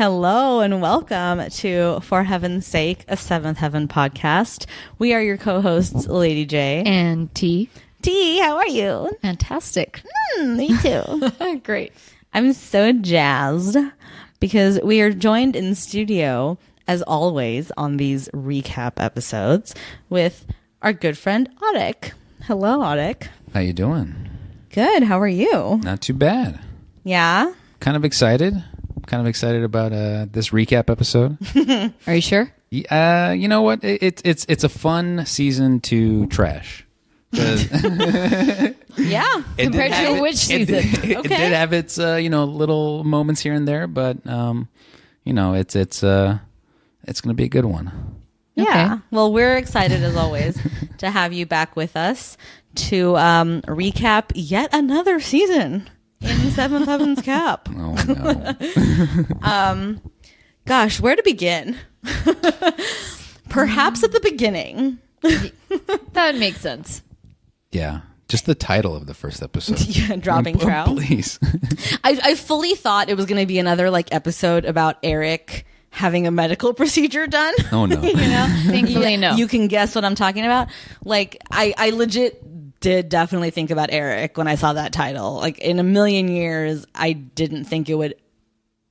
Hello and welcome to For Heaven's Sake, a Seventh Heaven podcast. We are your co-hosts, Lady J. And T. T, how are you? Fantastic. Me too. Great. I'm so jazzed because we are joined in studio, as always, on these recap episodes with our good friend, Audek. Hello, Audek. How you doing? Good. How are you? Not too bad. Yeah? Kind of excited. About this recap episode. Are you sure? You know what? It's a fun season to trash. Yeah. Compared to which season? It did have its little moments here and there, but it's going to be a good one. Yeah. Okay. Well, we're excited as always to have you back with us to recap yet another season in Seventh Heaven's Cap. Oh no. Gosh, where to begin? Perhaps at the beginning. That would make sense. Yeah. Just the title of the first episode. Yeah, dropping trowel. Please. I fully thought it was going to be another episode about Eric having a medical procedure done. Oh no. Thankfully, no. You can guess what I'm talking about. I legit did definitely think about Eric when I saw that title. In a million years, I didn't think it would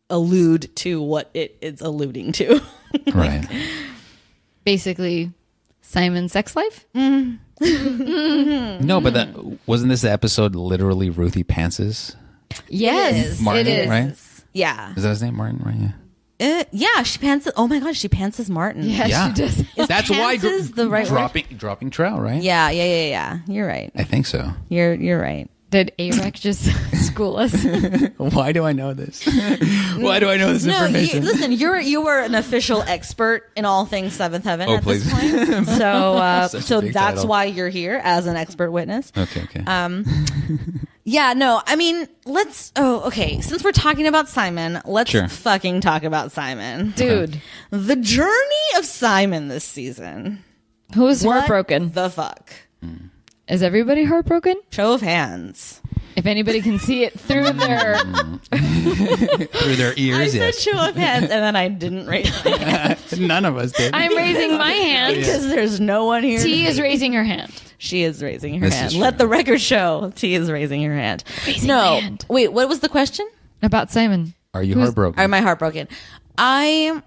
allude to what it is alluding to. Right. Basically, Simon's sex life? No, but wasn't this the episode literally Ruthie Pants's? Yes, Martin, it is. right? Yeah. Is that his name? Martin, right? Yeah. Yeah, she pantses. Oh my gosh, she pantses Martin. Yeah, she does. pants That's why is the right word? dropping trowel, right? Yeah. You're right. I think so. You're right. Did Eric just school us? Why do I know this? Why do I know this information? Listen, you were an official expert in all things Seventh Heaven at please. this point. So Such a big that's title. why you're here as an expert witness. Okay. Yeah, no, I mean, okay. Since we're talking about Simon, let's Sure. fucking talk about Simon. Dude, The journey of Simon this season. who's What heartbroken? the fuck? Is everybody heartbroken? Show of hands. If anybody can see it through their... Through their I ears, said yes. show of hands, and then I didn't raise my hand None of us did. I'm raising my hand. because there's no one here. T is raising her hand. She is raising her This hand. is true. Let the record show T is raising her hand. Raising No, my hand. wait. What was the question? About Simon. Are you heartbroken? Am I heartbroken? I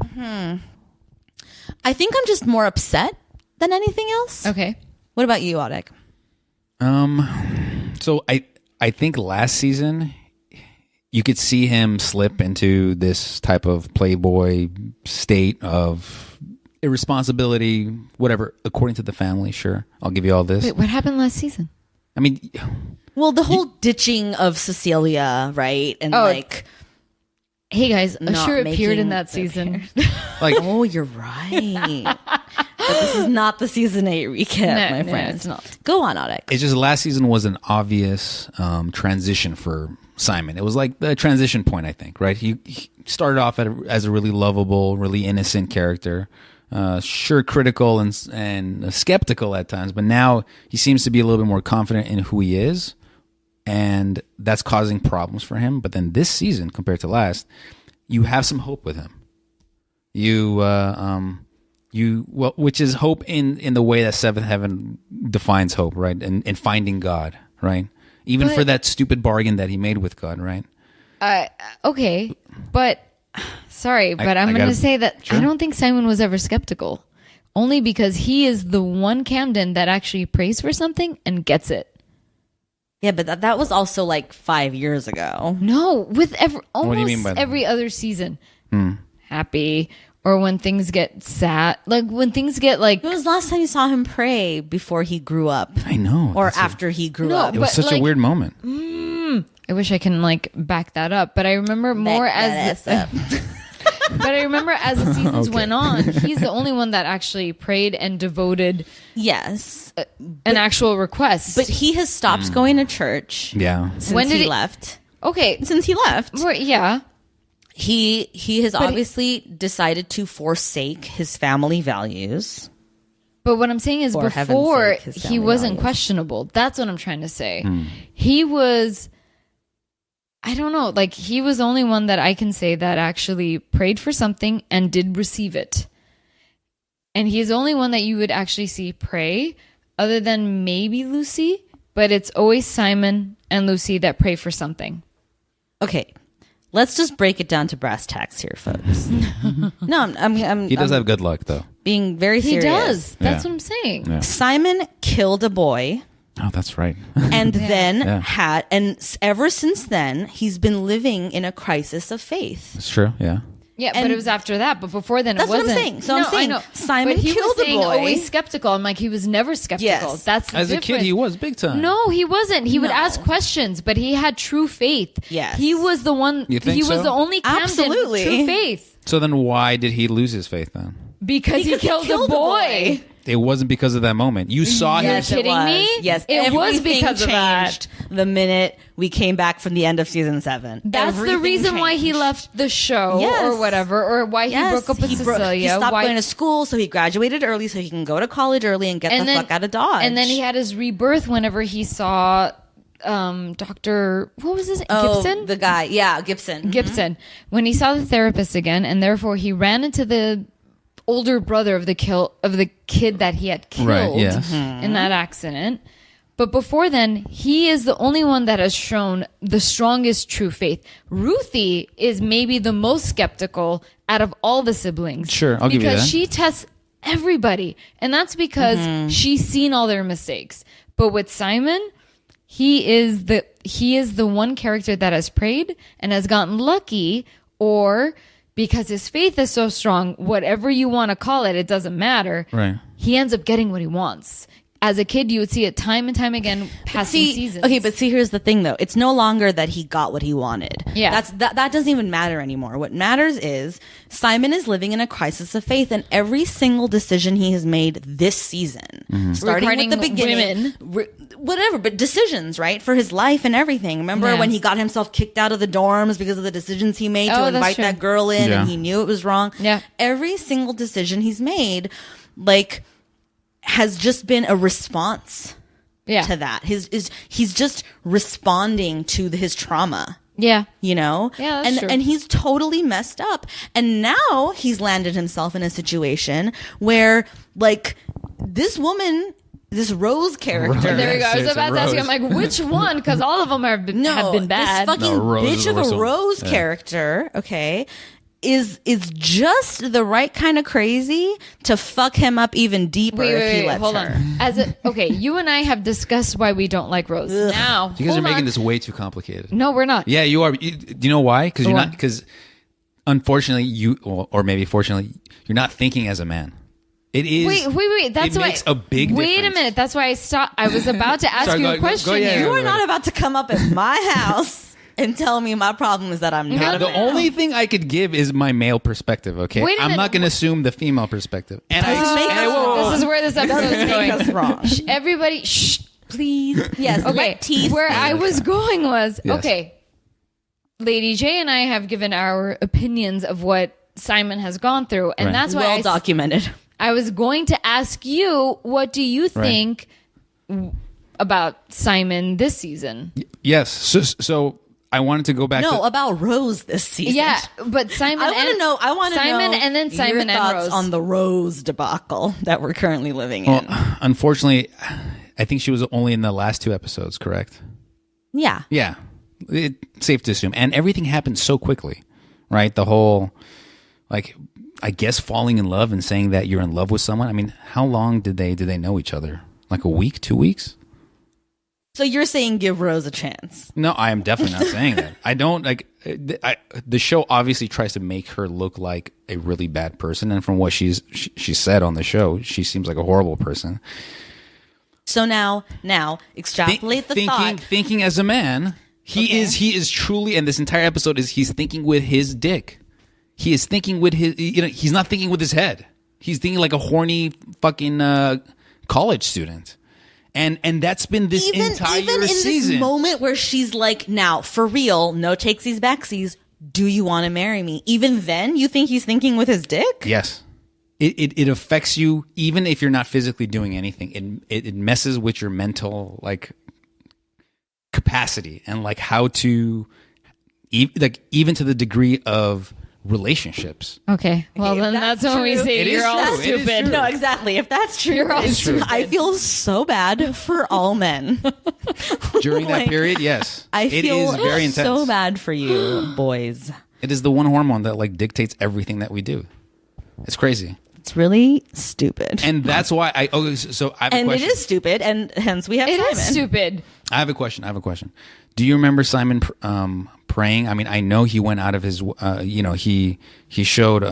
think I'm just more upset than anything else. Okay. What about you, Audek? So I think last season you could see him slip into this type of playboy state of irresponsibility, whatever, according to the family. Sure, I'll give you all this. Wait, what happened last season? I mean, Well, the whole ditching of Cecilia, right? And Hey guys, Not Usher appeared making in that their season. like oh, you're right. But this is not the season 8 recap, my No, friend. it's not. Go on, Audek. it's just last season was an obvious transition for Simon. It was like the transition point, I think, right? He started off as a really lovable, really innocent character. Sure, critical and skeptical at times, but now he seems to be a little bit more confident in who he is, and that's causing problems for him. But then this season, compared to last, you have some hope with him. Which is hope in the way that Seventh Heaven defines hope, right? And finding God, right? Even But- for that stupid bargain that he made with God, right? Okay, but sorry, but I'm I going gotta- to say that Sure. I don't think Simon was ever skeptical. Only because he is the one Camden that actually prays for something and gets it. Yeah, but that was also 5 years ago. No, with almost do you mean by that? every other season. Happy, or when things get sad, when things get When was the last time you saw him pray before he grew up? I know. Or That's after he grew No, up? it was but, such a weird moment. I wish I can back that up, but I remember more Back that ass up. But I remember as the seasons went on, he's the only one that actually prayed and devoted Yes. an actual request. But he has stopped going to church Yeah. since When did he it- left. okay, Since he left. right, yeah, He has obviously decided to forsake his family values. but what I'm saying is For heaven's before sake, his he family wasn't values. questionable. That's what I'm trying to say. He was I don't know. Like, he was the only one that I can say that actually prayed for something and did receive it. And he's the only one that you would actually see pray, other than maybe Lucy, but it's always Simon and Lucy that pray for something. Okay, let's just break it down to brass tacks here, folks. No, I'm He does have good luck, though. being very He serious. does. That's Yeah. what I'm saying. Yeah. Simon killed a boy. Oh, that's right. And then Yeah. ever since then, he's been living in a crisis of faith. It's true. Yeah. Yeah, And but it was after that. But before then, that's it what I'm wasn't. saying. So I'm No, saying I know. Simon but he killed was the saying boy. always skeptical. I'm like, he was never skeptical. Yes. That's the As a difference. kid, he was big time. No, he wasn't. He would No. ask questions, but he had true faith. Yes. He was the one. You think he was so? the only Camden Absolutely. with true faith. So then why did he lose his faith then? Because he killed a boy. It wasn't because of that moment. You saw him. Yes, it kidding was. me? Yes, It was everything because of that. changed the minute we came back from the end of season 7. That's the Everything reason why he changed. left the show Yes. or whatever, or why he broke up with he Cecilia. he stopped why, going to school, so he graduated early, so he can go to college early and get the fuck out of Dodge. And then he had his rebirth whenever he saw Dr. What was his Gibson? the guy, Gibson. Gibson. When he saw the therapist again, and therefore he ran into the older brother of the kid that he had killed Right, yes. in that accident. But before then, he is the only one that has shown the strongest true faith. Ruthie is maybe the most skeptical out of all the siblings. Sure, I'll give you because that. she tests everybody, and that's because she's seen all their mistakes. But with Simon, he is the one character that has prayed and has gotten lucky, or because his faith is so strong, whatever you want to call it, it doesn't matter. Right. He ends up getting what he wants. As a kid, you would see it time and time again passing seasons. Okay, but see, here's the thing, though. It's no longer that he got what he wanted. Yeah. That doesn't even matter anymore. What matters is Simon is living in a crisis of faith, and every single decision he has made this season, starting Regarding with the beginning, whatever, but decisions, right, for his life and everything. Remember Yeah. when he got himself kicked out of the dorms because of the decisions he made to Oh, that's invite true. that girl in, Yeah. and he knew it was wrong. Yeah. Every single decision he's made, like, has just been a response yeah. to that. He's just responding to his trauma, Yeah. you know? Yeah, that's and true. and he's totally messed up. And now he's landed himself in a situation where, like, this woman, this Rose character, Right. There we go. I was It's about to ask you, I'm Rose. like, which one? Because all of them have been bad. this fucking No, Rose bitch is of the worst a one. Rose Yeah. character, okay, is just the right kind of crazy to fuck him up even deeper if he lets hold her. on. Okay, you and I have discussed why we don't like Rose. Now, You guys are hold making on. this way too complicated. No, we're not. Yeah, you are. Do you know why? Because you're Why? not. Because unfortunately, or maybe fortunately, you're not thinking as a man. It is. Wait. That's it why. makes a big Wait difference. a minute. That's why I stopped. I was about to ask Sorry, you go- a go- question. go ahead. here. You are not about to come up at my house and tell me my problem is that I'm not a The man. only thing I could give is my male perspective. Okay, Wait a I'm minute. not going to assume the female perspective. And Doesn't make us wrong. This is where this episode is Make going. us wrong. Everybody, shh, please. Yes, Okay, let T where speak. I was going was, Yes. okay, Lady J and I have given our opinions of what Simon has gone through, and Right. that's why well documented. I was going to ask you, what do you think about Simon this season? yes, so I wanted to go back. No, to, about Rose this season. Yeah, but Simon. I want to know. I want to know Simon and then Simon your and thoughts Rose on the Rose debacle that we're currently living well, in. unfortunately, I think she was only in the last 2 episodes. Correct? Yeah, Yeah, safe to assume. And everything happened so quickly, right? The whole, like, I guess falling in love and saying that you're in love with someone. I mean, how long did they know each other? Like a week, 2 weeks? so you're saying give Rose a chance? No, I am definitely not saying that. I don't like. The show obviously tries to make her look like a really bad person, and from what she said on the show, she seems like a horrible person. So now extrapolate the thought. Thinking as a man, he is truly, and this entire episode is he's thinking with his dick. He is thinking with his, he's not thinking with his head. He's thinking like a horny fucking college student. And that's been this entire even in season. this moment where she's like, now for real, no takesies backsies. Do you want to marry me? Even then, you think he's thinking with his dick? Yes. It affects you even if you're not physically doing anything. It messes with your mental like capacity and like how to even to the degree of relationships. Okay. Well, If then that's that's when we true- say It is you're all true. It is stupid. true. No, exactly. If that's true, You're all it's- stupid. I feel so bad for all men. During that Like, period, yes. I It feel is very intense. so bad for you, boys. It is the one hormone that like dictates everything that we do. It's crazy. It's really stupid. And that's why I so I have a And it question. is stupid, and hence we have It Simon. is stupid. I have a question. Do you remember Simon praying? I mean, I know he went out of his he showed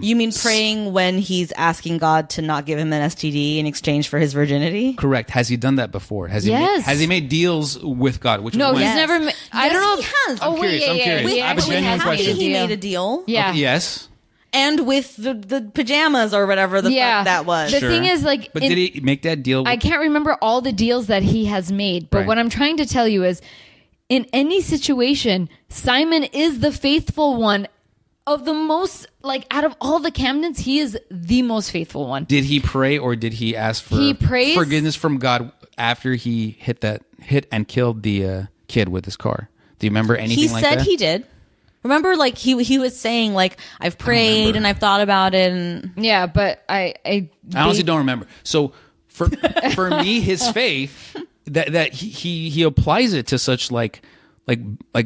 You mean praying when he's asking God to not give him an STD in exchange for his virginity? correct. Has he done that before? Has Yes. has he made deals with God? Which No, was he's when? never. I Yes, don't know. he has. Oh, I'm wait, curious, yeah, I'm yeah, curious. He I have a actually genuine has question. made a He deal. made a deal. Yeah. Yes. And with the pajamas or whatever the Yeah. fuck that was. The Sure. thing is, like, But in- did he make that deal? I can't remember all the deals that he has made, but Right. what I'm trying to tell you is, in any situation, Simon is the faithful one. Of the most, like, out of all the Camdens, he is the most faithful one. Did he pray or did he ask for He prays- forgiveness from God after he hit and killed the kid with his car? Do you remember anything He like said that? he did. Remember, like he was saying, like, I've prayed and I've thought about it, and Yeah, but I honestly don't remember. So for me, his faith that he applies it to such like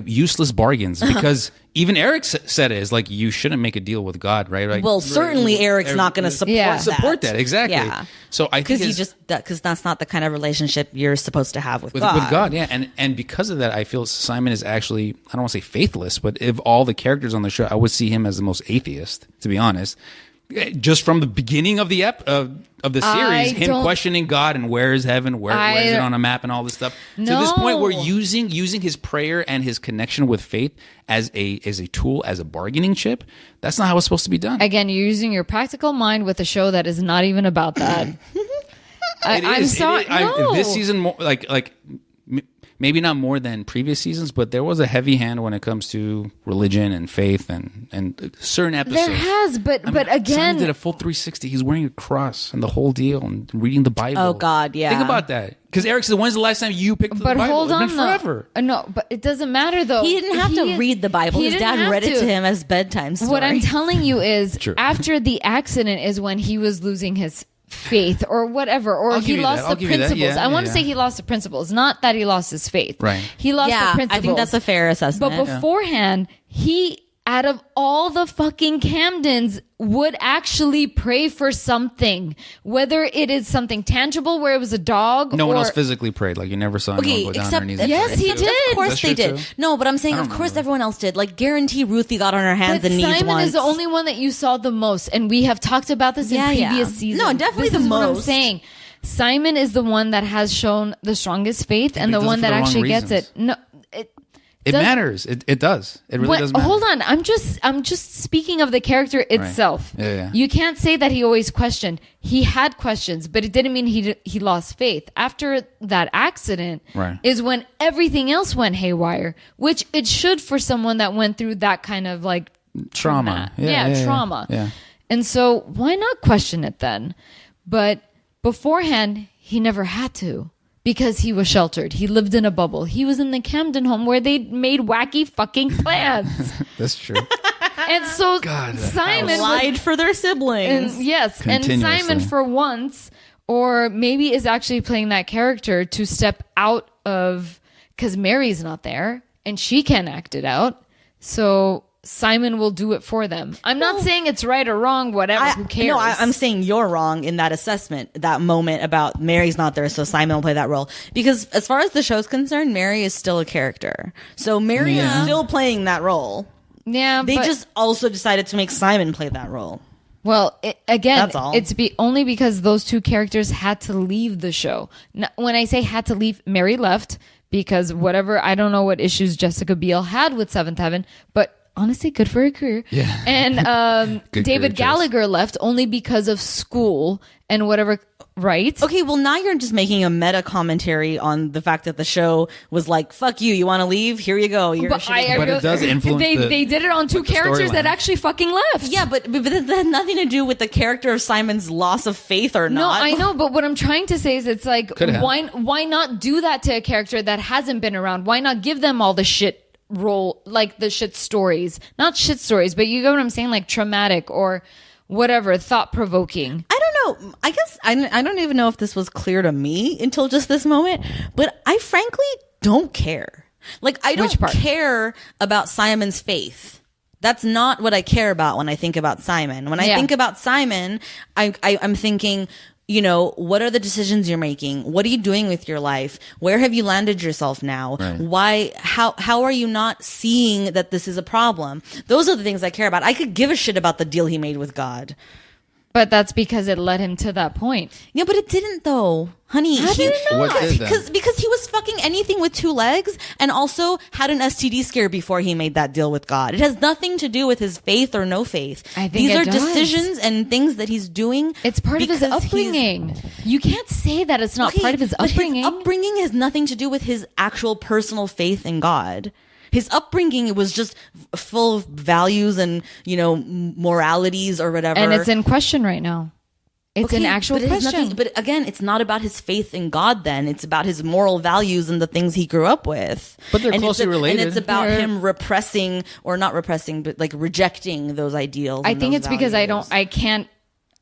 useless bargains because even Eric said it is like you shouldn't make a deal with God, right? Like, well, certainly Eric's not going to support Yeah. that. support that exactly. Yeah. So I think Because his- that's not the kind of relationship you're supposed to have with with God. God, yeah, and because of that, I feel Simon is actually I don't want to say faithless, but of all the characters on the show, I would see him as the most atheist, to be honest. Just from the beginning of the of the I series, him don't- questioning God and where is heaven, where is it on a map, and all this stuff. To this point, we're No. using his prayer and his connection with faith as a tool, as a bargaining chip. That's not how it's supposed to be done. again, you're using your practical mind with a show that is not even about that. I'm sorry. No. This season, more like maybe not more than previous seasons, but there was a heavy hand when it comes to religion and faith and certain episodes. There has, but Simon again, did a full 360. He's wearing a cross and the whole deal and reading the Bible. Oh, God, yeah. Think about that. Because Eric said, "When's the last time you picked up but the Bible?" hold It's on, been though. forever. No, but it doesn't matter though. He didn't have to read the Bible. he His didn't dad have read it to him as bedtime story. What I'm telling you is, True. after the accident is when he was losing his faith or whatever, or I'll give he you lost that. I'll the give you that. principles. Yeah, I want to yeah. say he lost the principles, not that he lost his faith. Right. He lost the yeah, principles. I think that's a fair assessment. But beforehand, he, out of all the fucking Camdens, would actually pray for something, whether it is something tangible, where it was a dog. No one or, else physically prayed. Like you never saw anyone Okay, go down on except their knees. and Yes, pray. he except did. Of course That's they true, did. too. No, but I'm saying, I of don't course, remember. everyone else did. Like, guarantee Ruthie got on her hands But and knees Simon once. is the only one that you saw the most, and we have talked about this Yeah, in yeah. previous seasons. No, definitely this the is what I'm most. saying. Simon is the one that has shown the strongest faith, and he the does it one for that the wrong actually gets reasons. it. No, It does- matters. It does. It really what, does matter. hold on. I'm just speaking of the character itself. Yeah, yeah. You can't say that he always questioned. He had questions, but it didn't mean he lost faith. After that accident Right. is when everything else went haywire, which it should for someone that went through that kind of like Trauma. trauma. Yeah. And so why not question it then? But beforehand, he never had to because he was sheltered. He lived in a bubble. He was in the Camden home where they made wacky fucking plans. That's true. And so God, that Simon was, lied for their siblings. and yes, and Continuously. Simon for once, or maybe is actually playing that character to step out of, because Mary's not there and she can't act it out. So Simon will do it for them. I'm not saying it's right or wrong, whatever, who cares? No, I'm saying you're wrong in that assessment, that moment about Mary's not there, so Simon will play that role. Because as far as the show's concerned, Mary is still a character. So Mary is still playing that role. yeah, They but- just also decided to make Simon play that role. Well, again, That's all. it's only because those two characters had to leave the show. Now, when I say had to leave, Mary left because whatever, I don't know what issues Jessica Biel had with Seventh Heaven, but honestly, good for her career. Yeah. And Good David career choice. Gallagher left only because of school and whatever, right? Okay, well, now you're just making a meta commentary on the fact that the show was like, fuck you, you want to leave? Here you go. You're a shitty But it does influence They did it on two like the characters that storyline. actually fucking left. Yeah, but that had nothing to do with the character of Simon's loss of faith or No, not. I know, but what I'm trying to say is it's like, Could have. why not do that to a character that hasn't been around? Why not give them all the shit role, like the shit stories, not shit stories, but you get what I'm saying, like traumatic or whatever, thought provoking. I don't know. I guess I don't even know if this was clear to me until just this moment, but I frankly don't care. Like, I don't care about Simon's faith. That's not what I care about when I think about Simon. When I think about Simon, I'm thinking, you know, what are the decisions you're making? What are you doing with your life? Where have you landed yourself now? Right. Why, how are you not seeing that this is a problem? Those are the things I care about. I could give a shit about the deal he made with God. But that's because it led him to that point. Yeah, but it didn't though. Honey, How did it not? What did that? because he was fucking anything with two legs and also had an STD scare before he made that deal with God. It has nothing to do with his faith or no faith. I think these it are does. decisions and things that he's doing. It's part of his because upbringing. You can't say that it's not Okay, part of his but upbringing. His upbringing has nothing to do with his actual personal faith in God. His upbringing was just full of values and, you know, moralities or whatever. And it's in question right now. It's an actual but it has question. nothing, but again, it's not about his faith in God then. It's about his moral values and the things he grew up with. But they're And closely it's related. And it's about They're- him repressing, or not repressing, but like rejecting those ideals. I and think those it's because values.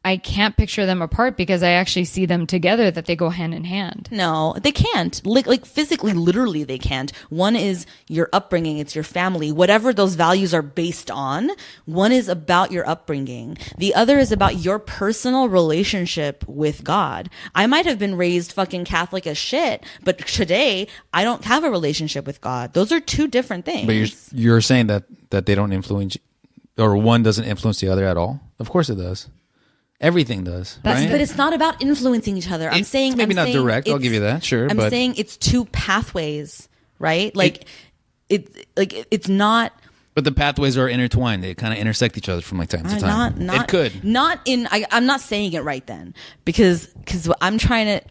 I can't picture them apart because I actually see them together, that they go hand in hand. No, they can't. Like physically, literally, they can't. One is your upbringing. It's your family. Whatever those values are based on, one is about your upbringing. The other is about your personal relationship with God. I might have been raised fucking Catholic as shit, but today I don't have a relationship with God. Those are two different things. But you're saying that they don't influence, or one doesn't influence the other at all? Of course it does. Everything does, right? But it's not about influencing each other. I'm saying maybe not saying direct. I'll it's- give you that, sure. I'm but saying it's two pathways, right? Like it's not. but the pathways are intertwined. They kind of intersect each other from like time to time. Not It could. not in. I'm not saying it right then because what I'm trying to.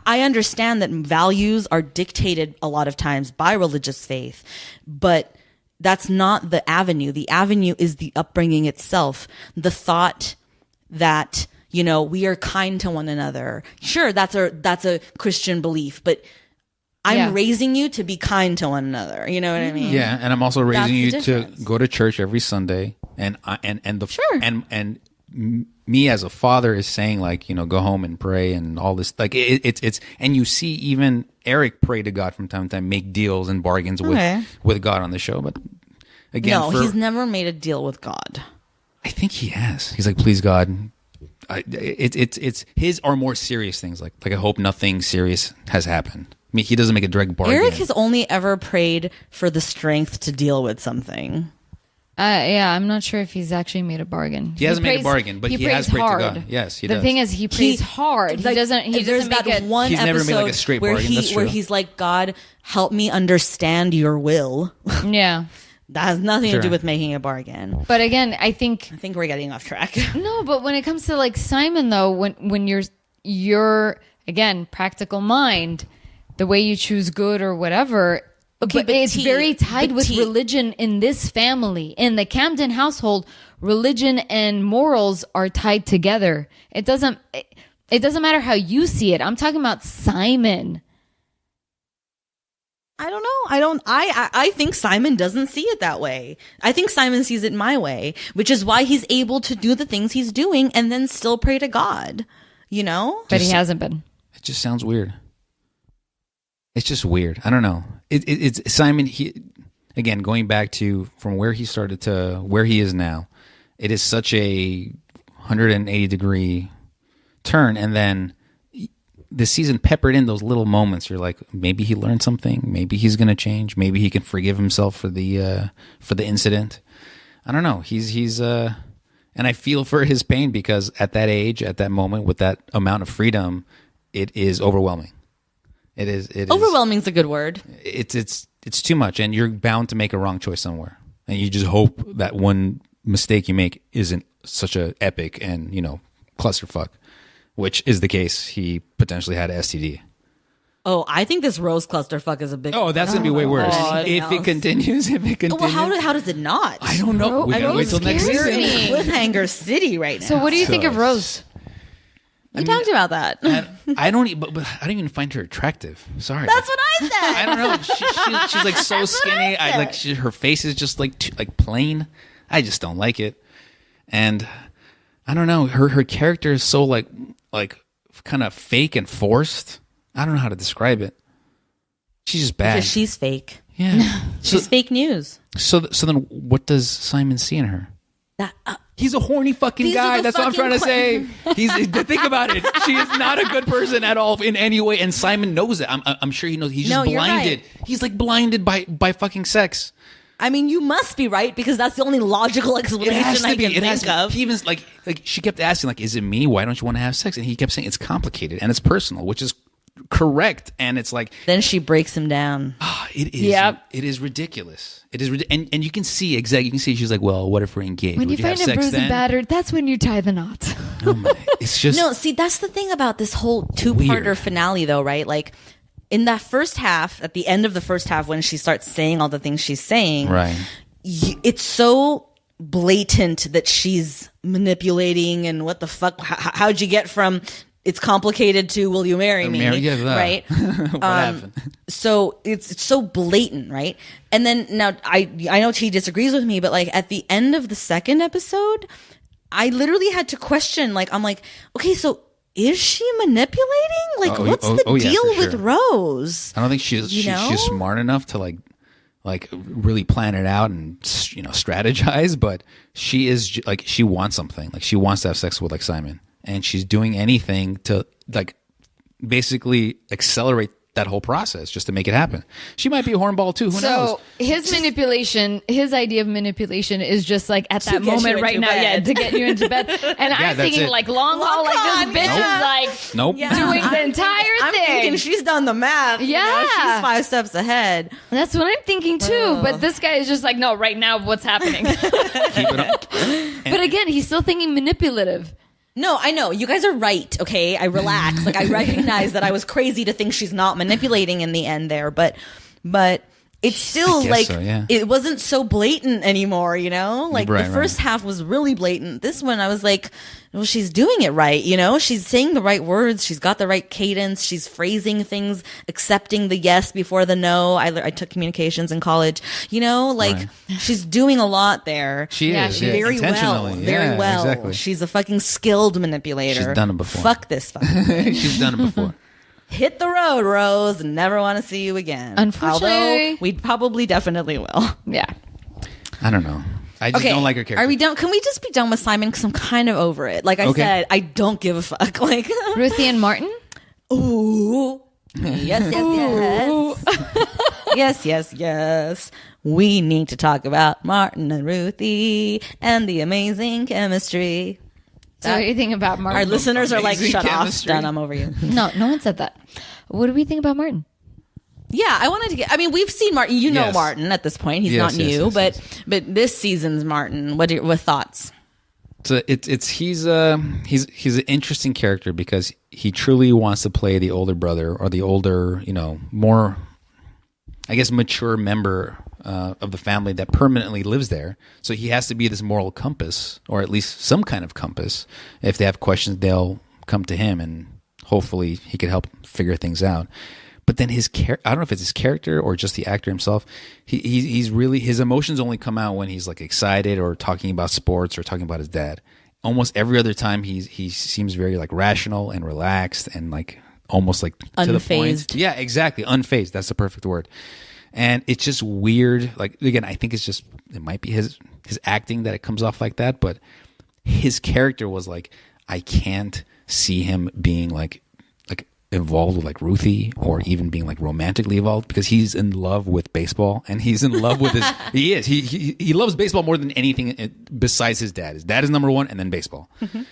I understand that values are dictated a lot of times by religious faith, but that's not the avenue. The avenue is the upbringing itself, the thought that, you know, we are kind to one another. Sure, that's a Christian belief, but I'm raising you to be kind to one another. You know what I mean? Yeah, and I'm also raising you That's the to difference. go to church every Sunday, and the Sure. and me as a father is saying, like, you know, go home and pray and all this. Like it's and you see even Eric pray to God from time to time, make deals and bargains with God on the show. But again, No, he's never made a deal with God. I think he has. He's like, please God. It's his are more serious things, like I hope nothing serious has happened. I mean, he doesn't make a direct bargain. Eric has only ever prayed for the strength to deal with something. Yeah, I'm not sure if he's actually made a bargain. He hasn't made a bargain, but he has prays prayed to hard. God. Yes, he the does. thing is, he prays hard. He like, doesn't. He there's doesn't make that it. one He's never episode made, like, a straight where bargain. That's where true. he's like, God, help me understand your will. Yeah, That has nothing to Sure. do with making a bargain. but again, I think We're getting off track. no. But when it comes to like Simon, though, when you're again practical mind, the way you choose good or whatever. Okay, but but it's T, very tied but with T. religion in this family. In the Camden household, religion and morals are tied together. It doesn't matter how you see it. I'm talking about Simon. I don't know. I think Simon doesn't see it that way. I think Simon sees it my way, which is why he's able to do the things he's doing and then still pray to God. You know? But he hasn't been. It just sounds weird. It's just weird. I don't know. It's Simon. He, again, going back to from where he started to where he is now, it is such a 180-degree turn. And then this season peppered in those little moments. You're like, maybe he learned something. Maybe he's going to change. Maybe he can forgive himself for the incident. I don't know. He's and I feel for his pain because at that age, at that moment, with that amount of freedom, it is overwhelming. It is Overwhelming is a good word. It's too much, and you're bound to make a wrong choice somewhere, and you just hope that one mistake you make isn't such a epic and, you know, clusterfuck, which is the case. He potentially had a STD. Oh, I think this rose clusterfuck is a big. Oh, that's gonna be way worse God. if it continues. Well, how does it not? I don't know. We gotta wait till next scares season. me. Cliffhanger City right now. So what do you think of So- Rose? We talked about that. I don't, but I don't even find her attractive. Sorry, That's what I said. I don't know. She's like so skinny. I like her face is just like plain. I just don't like it, and I don't know. Her character is so like kind of fake and forced. I don't know how to describe it. She's just bad. Because she's fake. Yeah, She's fake news. So then, what does Simon see in her? That, He's a horny fucking These are guy. the That's what I'm trying to say. fucking Think about it. She is not a good person at all in any way, and Simon knows it. I'm sure he knows. He's just you're blinded. right. He's like blinded by fucking sex. I mean, you must be right because that's the only logical It has explanation to I be. can It has think to be. of. He even like she kept asking like, "Is it me? Why don't you want to have sex?" And he kept saying it's complicated and it's personal, which is correct. And it's like Then she breaks him down. it is. Yep. It is ridiculous. It is, and you can see exactly. You can see she's like, "Well, what if we're engaged? When Would you have find a sex bruised and then?" battered, that's when you tie the knot. Oh my, it's just No, see, that's the thing about this whole two-parter Weird. finale, though, right? Like, in that first half, at the end of the first half, when she starts saying all the things she's saying, right. It's so blatant that she's manipulating and what the fuck? How'd you get from it's complicated to will you marry me? Yeah, that. Right? What happened? So it's so blatant, right? And then now I know T disagrees with me, but like at the end of the second episode, I literally had to question, like, I'm like, okay, so is she manipulating? Like, what's the yeah, deal for with sure. Rose? I don't think she's smart enough to like really plan it out and strategize, but she is like she wants something. Like she wants to have sex with like Simon, and she's doing anything to like basically accelerate that whole process just to make it happen. She might be a hornball too. Who knows? So his idea of manipulation is just like at that get you moment into right now, bed. to get you into bed. And I'm that's thinking it. like long haul, like con, this bitch yeah. is like Nope. doing the entire I'm thing. thinking she's done the math. you know? Yeah. She's 5 steps ahead. That's what I'm thinking too. But this guy is just like, no, right now, what's happening? Keep it up. But again, he's still thinking manipulative. No, I know. You guys are right, okay? I relax. Like, I recognize that I was crazy to think she's not manipulating in the end there, but it's still guess like, so, yeah. it wasn't so blatant anymore, you know? Like, Right, the first half was really blatant. This one, I was like, well, she's doing it right, you know? She's saying the right words. She's got the right cadence. She's phrasing things, accepting the yes before the no. I took communications in college, you know? Like, Right. she's doing a lot there. She Yeah, is she- Very well, intentionally. very Yeah, well. Exactly. She's a fucking skilled manipulator. She's done it before. Fuck this fucking. She's done it before. Hit the road, Rose, and never want to see you again. Unfortunately- Although we probably definitely will. Yeah. I don't know. I just don't like her character. Are we done? Can we just be done with Simon? Because I'm kind of over it. Like I Okay. said, I don't give a fuck. Like, Ruthie and Martin? ooh, yes. We need to talk about Martin and Ruthie and the amazing chemistry. So what do you think about Martin? Our listeners are like, amazing shut chemistry. off, done. I'm over you. No one said that. What do we think about Martin? Yeah, I wanted to get. I mean, we've seen Martin. You know Yes. Martin at this point. He's Yes, not yes, new, yes, but this season's Martin. What thoughts? So he's an interesting character because he truly wants to play the older brother or the older, more, I guess, mature member of the family that permanently lives there. So he has to be this moral compass, or at least some kind of compass. If they have questions, they'll come to him, and hopefully he can help figure things out. But then I don't know if it's his character or just the actor himself. He's really, his emotions only come out when he's like excited or talking about sports or talking about his dad. Almost every other time he seems very like rational and relaxed and like almost like to the point. Unfazed. Yeah, exactly. Unfazed. That's the perfect word. And it's just weird. Like, again, I think it might be his acting that it comes off like that, but his character was like, I can't see him being like involved with like Ruthie or even being like romantically involved because he's in love with baseball and he's in love with he loves baseball more than anything besides his dad. His dad is number one and then baseball. Mm-hmm.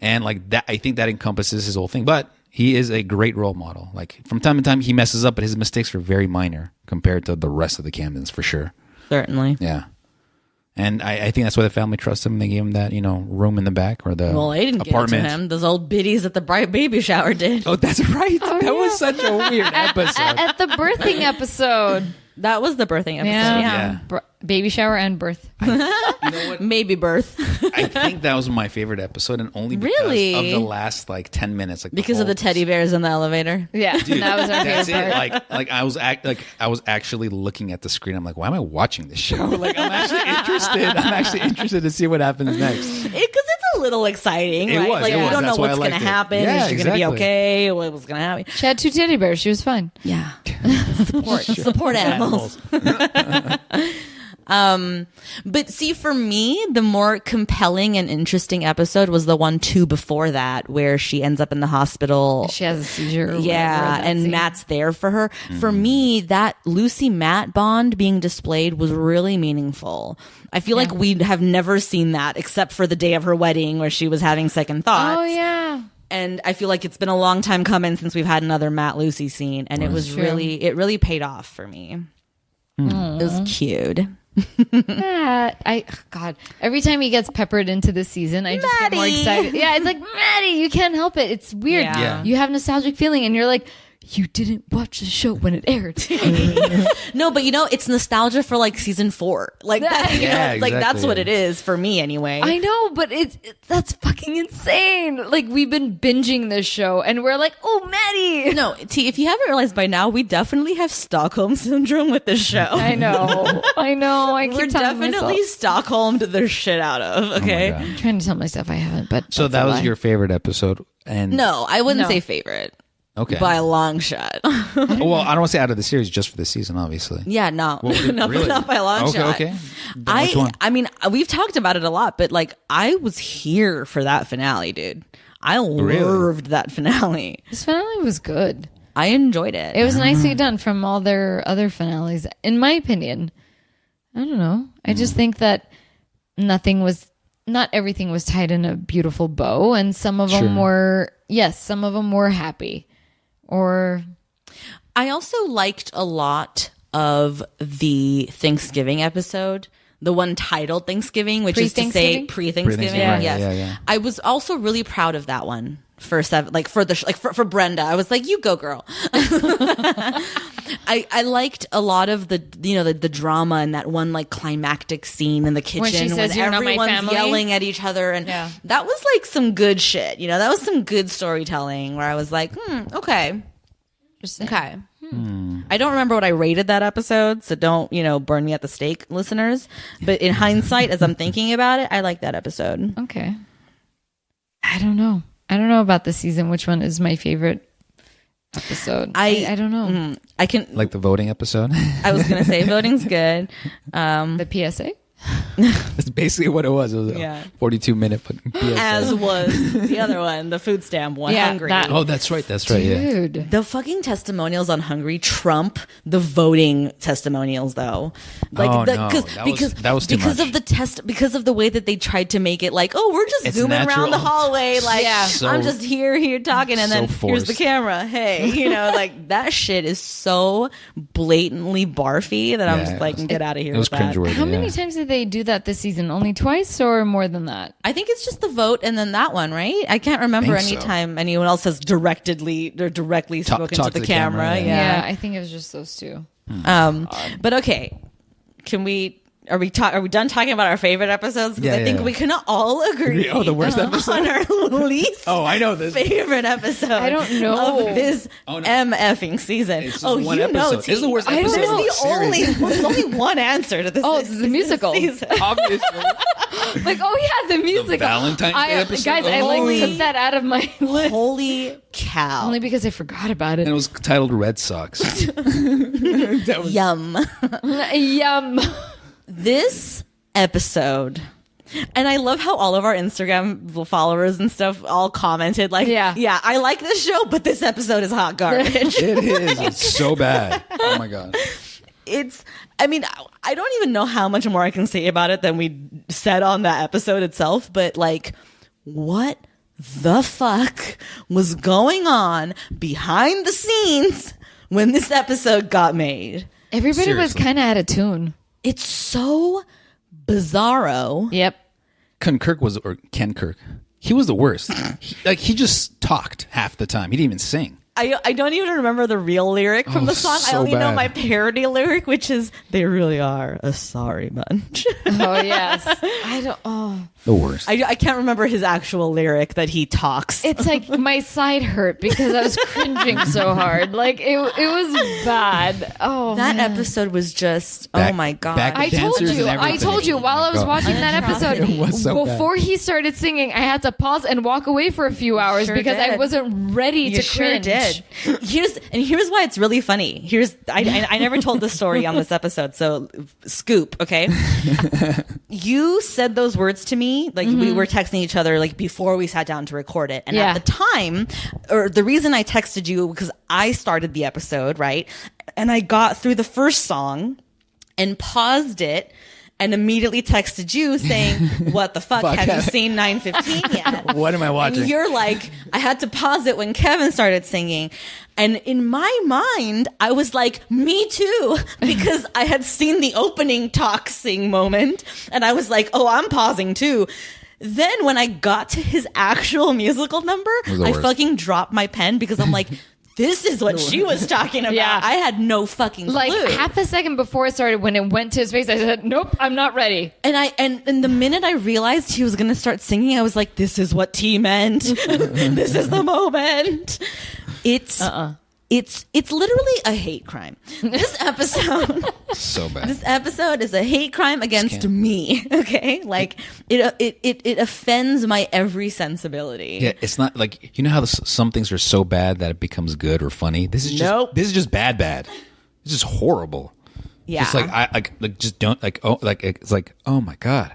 And like that, I think that encompasses his whole thing, but he is a great role model. Like from time to time he messes up, but his mistakes are very minor compared to the rest of the Camdens for sure. Certainly. Yeah. And I think that's why the family trusts him. They gave him that, room in the back or the Well, they didn't apartment. give it to him. Those old biddies at the bright baby shower did. Oh, that's right. That was such a weird episode. At the birthing episode, That was the birthing episode. Yeah. Yeah. Baby shower and birth. You know what? Maybe birth. I think that was my favorite episode, and only because Really? of the last like 10 minutes, like Because of the teddy bears in the elevator. Yeah, Dude, that was our that's favorite it. part. Like I was actually looking at the screen. I'm like, why am I watching this show? Like I'm actually interested. I'm actually interested to see what happens next. Because it's a little exciting, It right? was, like it you was. don't know That's why what's I going to liked it. happen. Yeah, Is she going to be exactly. okay? What was going to happen? She had 2 teddy bears. She was fine. Yeah. Support animals. But see, for me, the more compelling and interesting episode was the one 2 before that, where she ends up in the hospital. She has a seizure. Or Yeah, whatever, that and scene. Matt's there for her. For me, that Lucy Matt bond being displayed was really meaningful. I feel like we have never seen that except for the day of her wedding where she was having second thoughts. Oh yeah. And I feel like it's been a long time coming since we've had another Matt Lucy scene, and it was true. really paid off for me. It was cute. God, every time he gets peppered into the season, I just get more Maddie. excited. Yeah, it's like Maddie, you can't help it. It's weird. Yeah. You have nostalgic feeling, and you're like, you didn't watch the show when it aired. No, but it's nostalgia for like season 4. Like that, Yeah, like that's exactly. what it is for me anyway. I know, but that's fucking insane. Like we've been binging this show, and we're like, oh, Maddie. No, T, if you haven't realized by now, we definitely have Stockholm syndrome with this show. I know. I keep We're telling definitely myself. Stockholmed the shit out of. Okay. God. I'm trying to tell myself I haven't, but So that's that a was lie. your favorite episode, and No, I wouldn't No. say favorite okay. by a long shot. Well, I don't want to say out of the series, just for the season, obviously. Yeah, no, no, Really? not by a long Okay, shot. okay. Then which one? I mean, we've talked about it a lot, but like, I was here for that finale, dude. I loved that finale. This finale was good. I enjoyed it. It was nicely done from all their other finales, in my opinion. I don't know. I just think that not everything was tied in a beautiful bow, and some of them were, some of them were happy. Or I also liked a lot of the Thanksgiving episode, the one titled Thanksgiving, which is to say Pre-Thanksgiving? pre-Thanksgiving. Pre-Thanksgiving, Yes. yeah. I was also really proud of that one for for Brenda. I was like, you go, girl. I liked a lot of the the drama in that one like climactic scene in the kitchen When she says, "You're not my everyone's family?" yelling at each other, and Yeah. that was like some good shit. That was some good storytelling where I was like, okay. Okay. I don't remember what I rated that episode, so don't, burn me at the stake, listeners. But in hindsight, as I'm thinking about it, I like that episode. okay. I don't know. I don't know about this season. Which one is my favorite episode? I don't know. I can, Like the voting episode. I was going to say voting's good. The PSA. That's basically what it was. It was Yeah. a 42-minute PSA. As was the other one, the food stamp one, Yeah, Hungry. Oh, that's right. That's right. Yeah. Dude. The fucking testimonials on Hungry trump the voting testimonials, though. Like, Oh, no. That was too because much. of the because of the way that they tried to make it like, oh, we're just It's zooming natural. around the hallway, like So- I'm just here talking, and so then here's the forced. camera. Hey, like that shit is so blatantly barfy that I'm Yeah, just like, get out of here It was with that. cringeworthy. How many yeah. times did they do that this season? Only twice or more than that? I think it's just the vote and then that one, right? I can't remember Think any so. time anyone else has directly spoken talk to the camera. yeah. Yeah, I think it was just those two. But okay, are we done talking about our favorite episodes? Because Yeah, I think yeah. we can all agree. Oh, the worst on our least Oh, I know this. favorite episode. I don't know. of this Oh, no. MFing season. It's just Oh, one you know, episode. T. It's the worst I don't episode know. of the There's series. only one answer to this. Oh, this the musical. season. Obviously. Like, oh yeah, the musical. Valentine's Day episode? Guys, I Holy- took that out of my list. Holy cow! Only because I forgot about And it. it was titled Red Sox. That was Yum. Yum. This episode, and I love how all of our Instagram followers and stuff all commented like, Yeah. I like this show, but this episode is hot garbage. It is. It's so bad. Oh my god. I mean, I don't even know how much more I can say about it than we said on that episode itself, but like, what the fuck was going on behind the scenes when this episode got made? Everybody was Seriously. kind of out of tune. It's so bizarro. Yep. Ken Kirk, he was the worst. He just talked half the time. He didn't even sing. I don't even remember the real lyric from the song. I so only know bad. my parody lyric, which is "They really are a sorry bunch." Oh yes. I don't. Oh, The worst. I can't remember his actual lyric that he talks. it's like my side hurt because I was cringing so hard. Like it was bad. Oh, that man. episode was just Back- oh my god. back- I told dancers you. and I everything. told you while I was God. watching that episode. It was so bad. Before he started singing, I had to pause and walk away for a few hours Sure because I did. wasn't ready You to sure cringe. did. Here's why it's really funny. I never told this story on this episode, so scoop, okay? You said those words to me, like we were texting each other like before we sat down to record it. And Yeah. at the time, or the reason I texted you because I started the episode, right? And I got through the first song and paused it and immediately texted you saying, "What the fuck? Have you seen 9:15 yet?" What am I watching? And you're like, I had to pause it when Kevin started singing. And in my mind, I was like, me too, because I had seen the opening talk sing moment. And I was like, oh, I'm pausing too. Then when I got to his actual musical number, was the I worst. fucking dropped my pen because I'm like, this is what she was talking about. Yeah. I had no fucking Like clue. half a second before it started, when it went to his face, I said, "Nope, I'm not ready." And the minute I realized he was gonna start singing, I was like, "This is what T meant. This is the moment." It's literally a hate crime. This episode, So bad. this episode is a hate crime against can't. me. Okay, like it offends my every sensibility. Yeah, it's not like, you know how some things are so bad that it becomes good or funny. This is just Nope. this is just bad. This is horrible. Yeah. Just like I like just don't like, oh, like it's like, oh my god.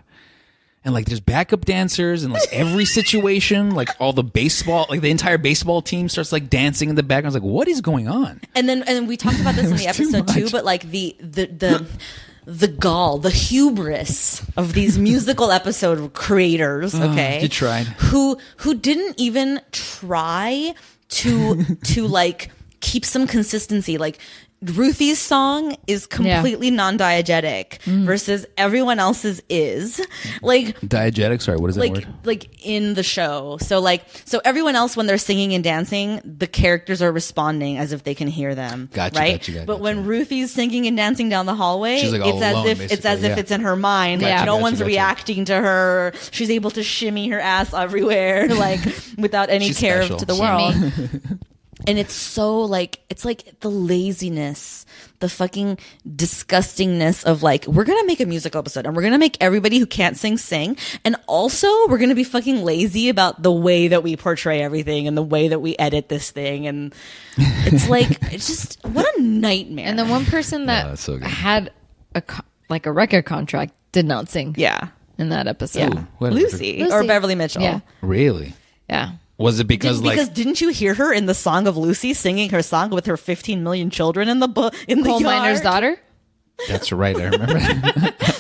And like there's backup dancers and like every situation, like all the baseball, like the entire baseball team starts like dancing in the background. I was like, what is going on? And then we talked about this in the was too episode too, much. but like the gall, the hubris of these musical episode creators, okay? you tried. Who didn't even try to like keep some consistency. Like Ruthie's song is completely non-diegetic versus everyone else's is. Like Diegetic, sorry, what is that word? like in the show. So everyone else, when they're singing and dancing, the characters are responding as if they can hear them. Gotcha, right? gotcha. But when Ruthie's singing and dancing down the hallway, She's, like, all it's as alone, if it's basically, yeah. it's in her mind. Like Gotcha, no one's gotcha. reacting to her. She's able to shimmy her ass everywhere, like without any She's care special. to the world. And it's so like, it's like the laziness, the fucking disgustingness of like, we're going to make a musical episode and we're going to make everybody who can't sing. And also we're going to be fucking lazy about the way that we portray everything and the way that we edit this thing. And it's like, it's just, what a nightmare. And the one person that that's so good. had like a record contract did not sing. yeah. In that episode. Yeah. what- Lucy or Lucy. Beverly Mitchell. Yeah. Really? Yeah. Was it because Because didn't you hear her in the song of Lucy singing her song with her 15 million children in the Coal yard? miner's daughter. that's right, I remember.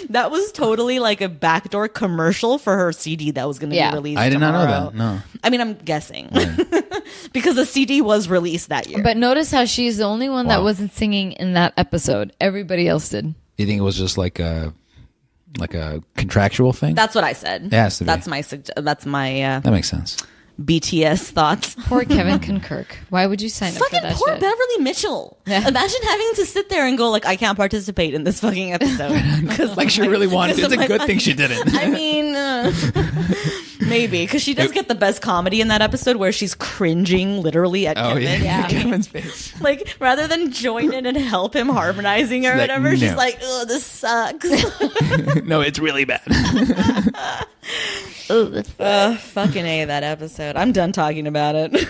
That was totally like a backdoor commercial for her CD that was going to Yeah. be released. I did not know tomorrow. that. No. I mean, I'm guessing because the CD was released that year. But notice how she's the only one that Wow. wasn't singing in that episode. Everybody else did. Do you think it was just like a contractual thing? that's what I said. It has to be. That's my that's my That makes sense. BTS thoughts. Poor Kevin Kirk. Why would you sign up for Fucking that poor shit? Beverly Mitchell. Yeah. Imagine having to sit there and go like, I can't participate in this fucking episode. Cause Like she really wanted. because It's of a my good thing she didn't. I mean, maybe because she does get the best comedy in that episode where she's cringing literally at Oh Kevin. yeah, Kevin's face. Like rather than join in and help him harmonizing or She's like, whatever, she's "No." like, "Oh, this sucks." No, it's really bad. Fucking A, that episode. I'm done talking about it.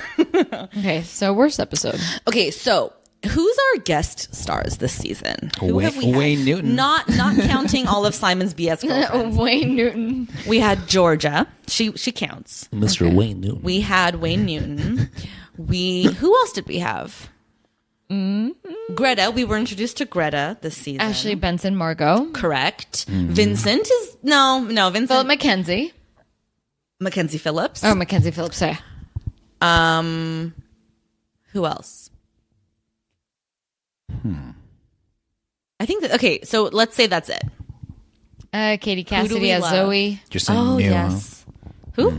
Okay, so worst episode. Okay, so who's our guest stars this season? Who Wayne- have we had? Wayne Newton. Not counting all of Simon's BS girlfriends. Wayne Newton. We had Georgia. She counts. Mr. Wayne Newton. We had Wayne Newton. Who else did we have? Greta. We were introduced to Greta this season. Ashley Benson Margot. Correct. Vincent is no Vincent. Philip McKenzie. Mackenzie Phillips. Oh, Mackenzie Phillips. Sorry. Who else? I think that okay. So let's say that's it. Katie Who do Cassidy we as love? Zoe. Just saying Oh new, yes. Who?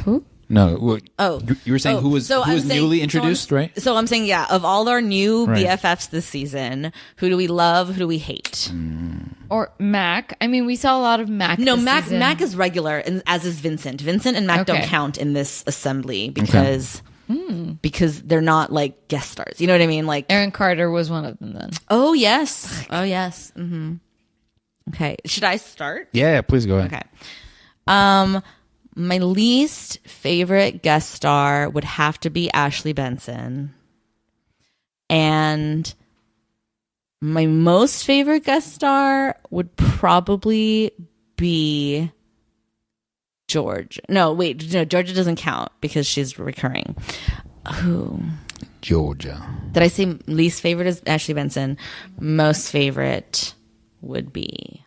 Who? No. Well, Oh. you were saying who was I'm saying- newly introduced, right? So I'm saying, yeah, of all our new Right. BFFs this season, who do we love? Who do we hate? Or Mac. I mean, we saw a lot of Mac. No, this Mac. season. Mac is regular, and as is Vincent. Vincent and Mac don't Okay. count in this assembly because they're not like guest stars. You know what I mean? Like, Aaron Carter was one of them then. oh yes, oh yes. Okay, should I start? Yeah, please go ahead. Okay. My least favorite guest star would have to be Ashley Benson. And my most favorite guest star would probably be George. No, wait, no, Georgia doesn't count because she's recurring. Who? Georgia. Did I say least favorite is Ashley Benson? Most favorite would be...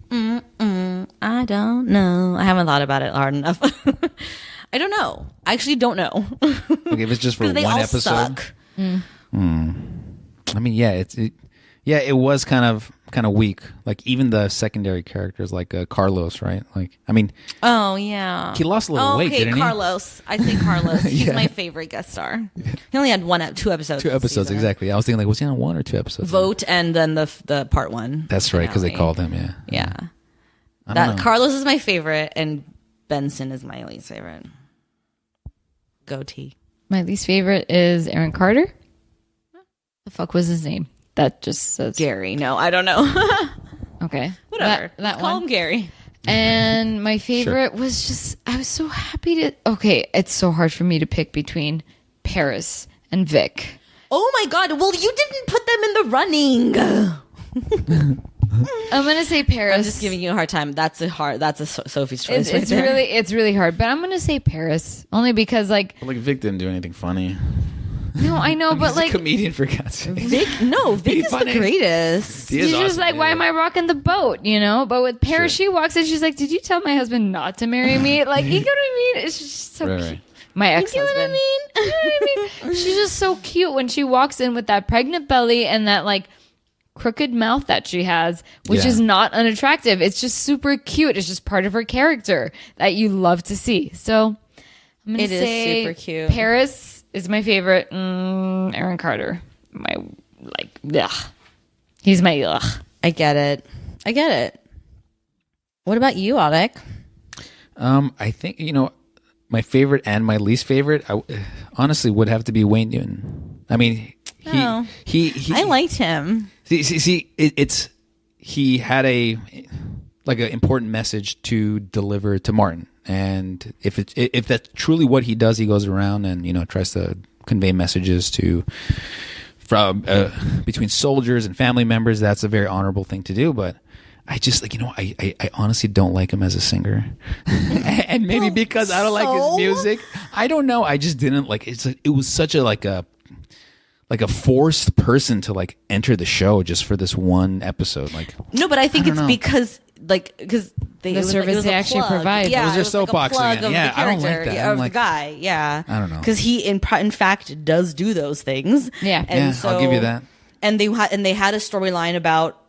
I don't know. I haven't thought about it hard enough. I don't know. I actually don't know. Okay, if it's just for Because one they all episode. suck. I mean, yeah, it was kind of weak. Like even the secondary characters, like Carlos, right? Like, I mean, Oh, yeah. he lost a little weight, okay, didn't he? Carlos. I say Carlos. He's Yeah. my favorite guest star. He only had two episodes. Two this episodes, season. exactly. I was thinking, like, was he on one or two episodes? Vote and then the part one. That's right, because they finale. called him. Yeah. Yeah. I don't know. Carlos is my favorite and Benson is my least favorite. Goatee. My least favorite is Aaron Carter. The fuck was his name? That just says Gary. No, I don't know. okay. Whatever. That Let's call one. him Gary. And my favorite was just I was so happy to. Okay, it's so hard for me to pick between Paris and Vic. Oh my God. Well, you didn't put them in the running. I'm gonna say Paris. I'm just giving you a hard time. That's a Sophie's choice. It's right there. it's really hard, but I'm gonna say Paris only because like Like Vic didn't do anything funny. no, I know, but He's like a comedian for God's sake. Vic. No, Vic Be is funny. the greatest. He is she's just awesome, like, yeah. why am I rocking the boat? You know. But with Paris, Sure. she walks in, she's like, did you tell my husband not to marry me? Like, you know what I mean? It's just so Right, cute. right. My You ex-husband. know what I mean? You know what I mean? She's just so cute when she walks in with that pregnant belly and that like crooked mouth that she has, which Yeah. is not unattractive. It's just super cute. It's just part of her character that you love to see. So I'm gonna It is say super cute. Paris is my favorite. Aaron Carter, my like, ugh. He's my ugh. I get it. What about you, Alec? I think my favorite and my least favorite, honestly, would have to be Wayne Newton. I mean, he I liked him. See, he had an important message to deliver to Martin, and if that's truly what he does, he goes around and tries to convey messages from between soldiers and family members. That's a very honorable thing to do, but I just I honestly don't like him as a singer, and maybe because I don't like his music. I don't know. I just didn't like it. It was such a forced person to enter the show just for this one episode. No, but I think I don't it's know. because The service they actually provide. Yeah, It was their soapbox plug again. of Yeah, the I don't like character, that. yeah, I'm of like- the guy. Yeah, I don't know. because he in fact does do those things. Yeah. and Yeah, I'll give you that. And they had a storyline about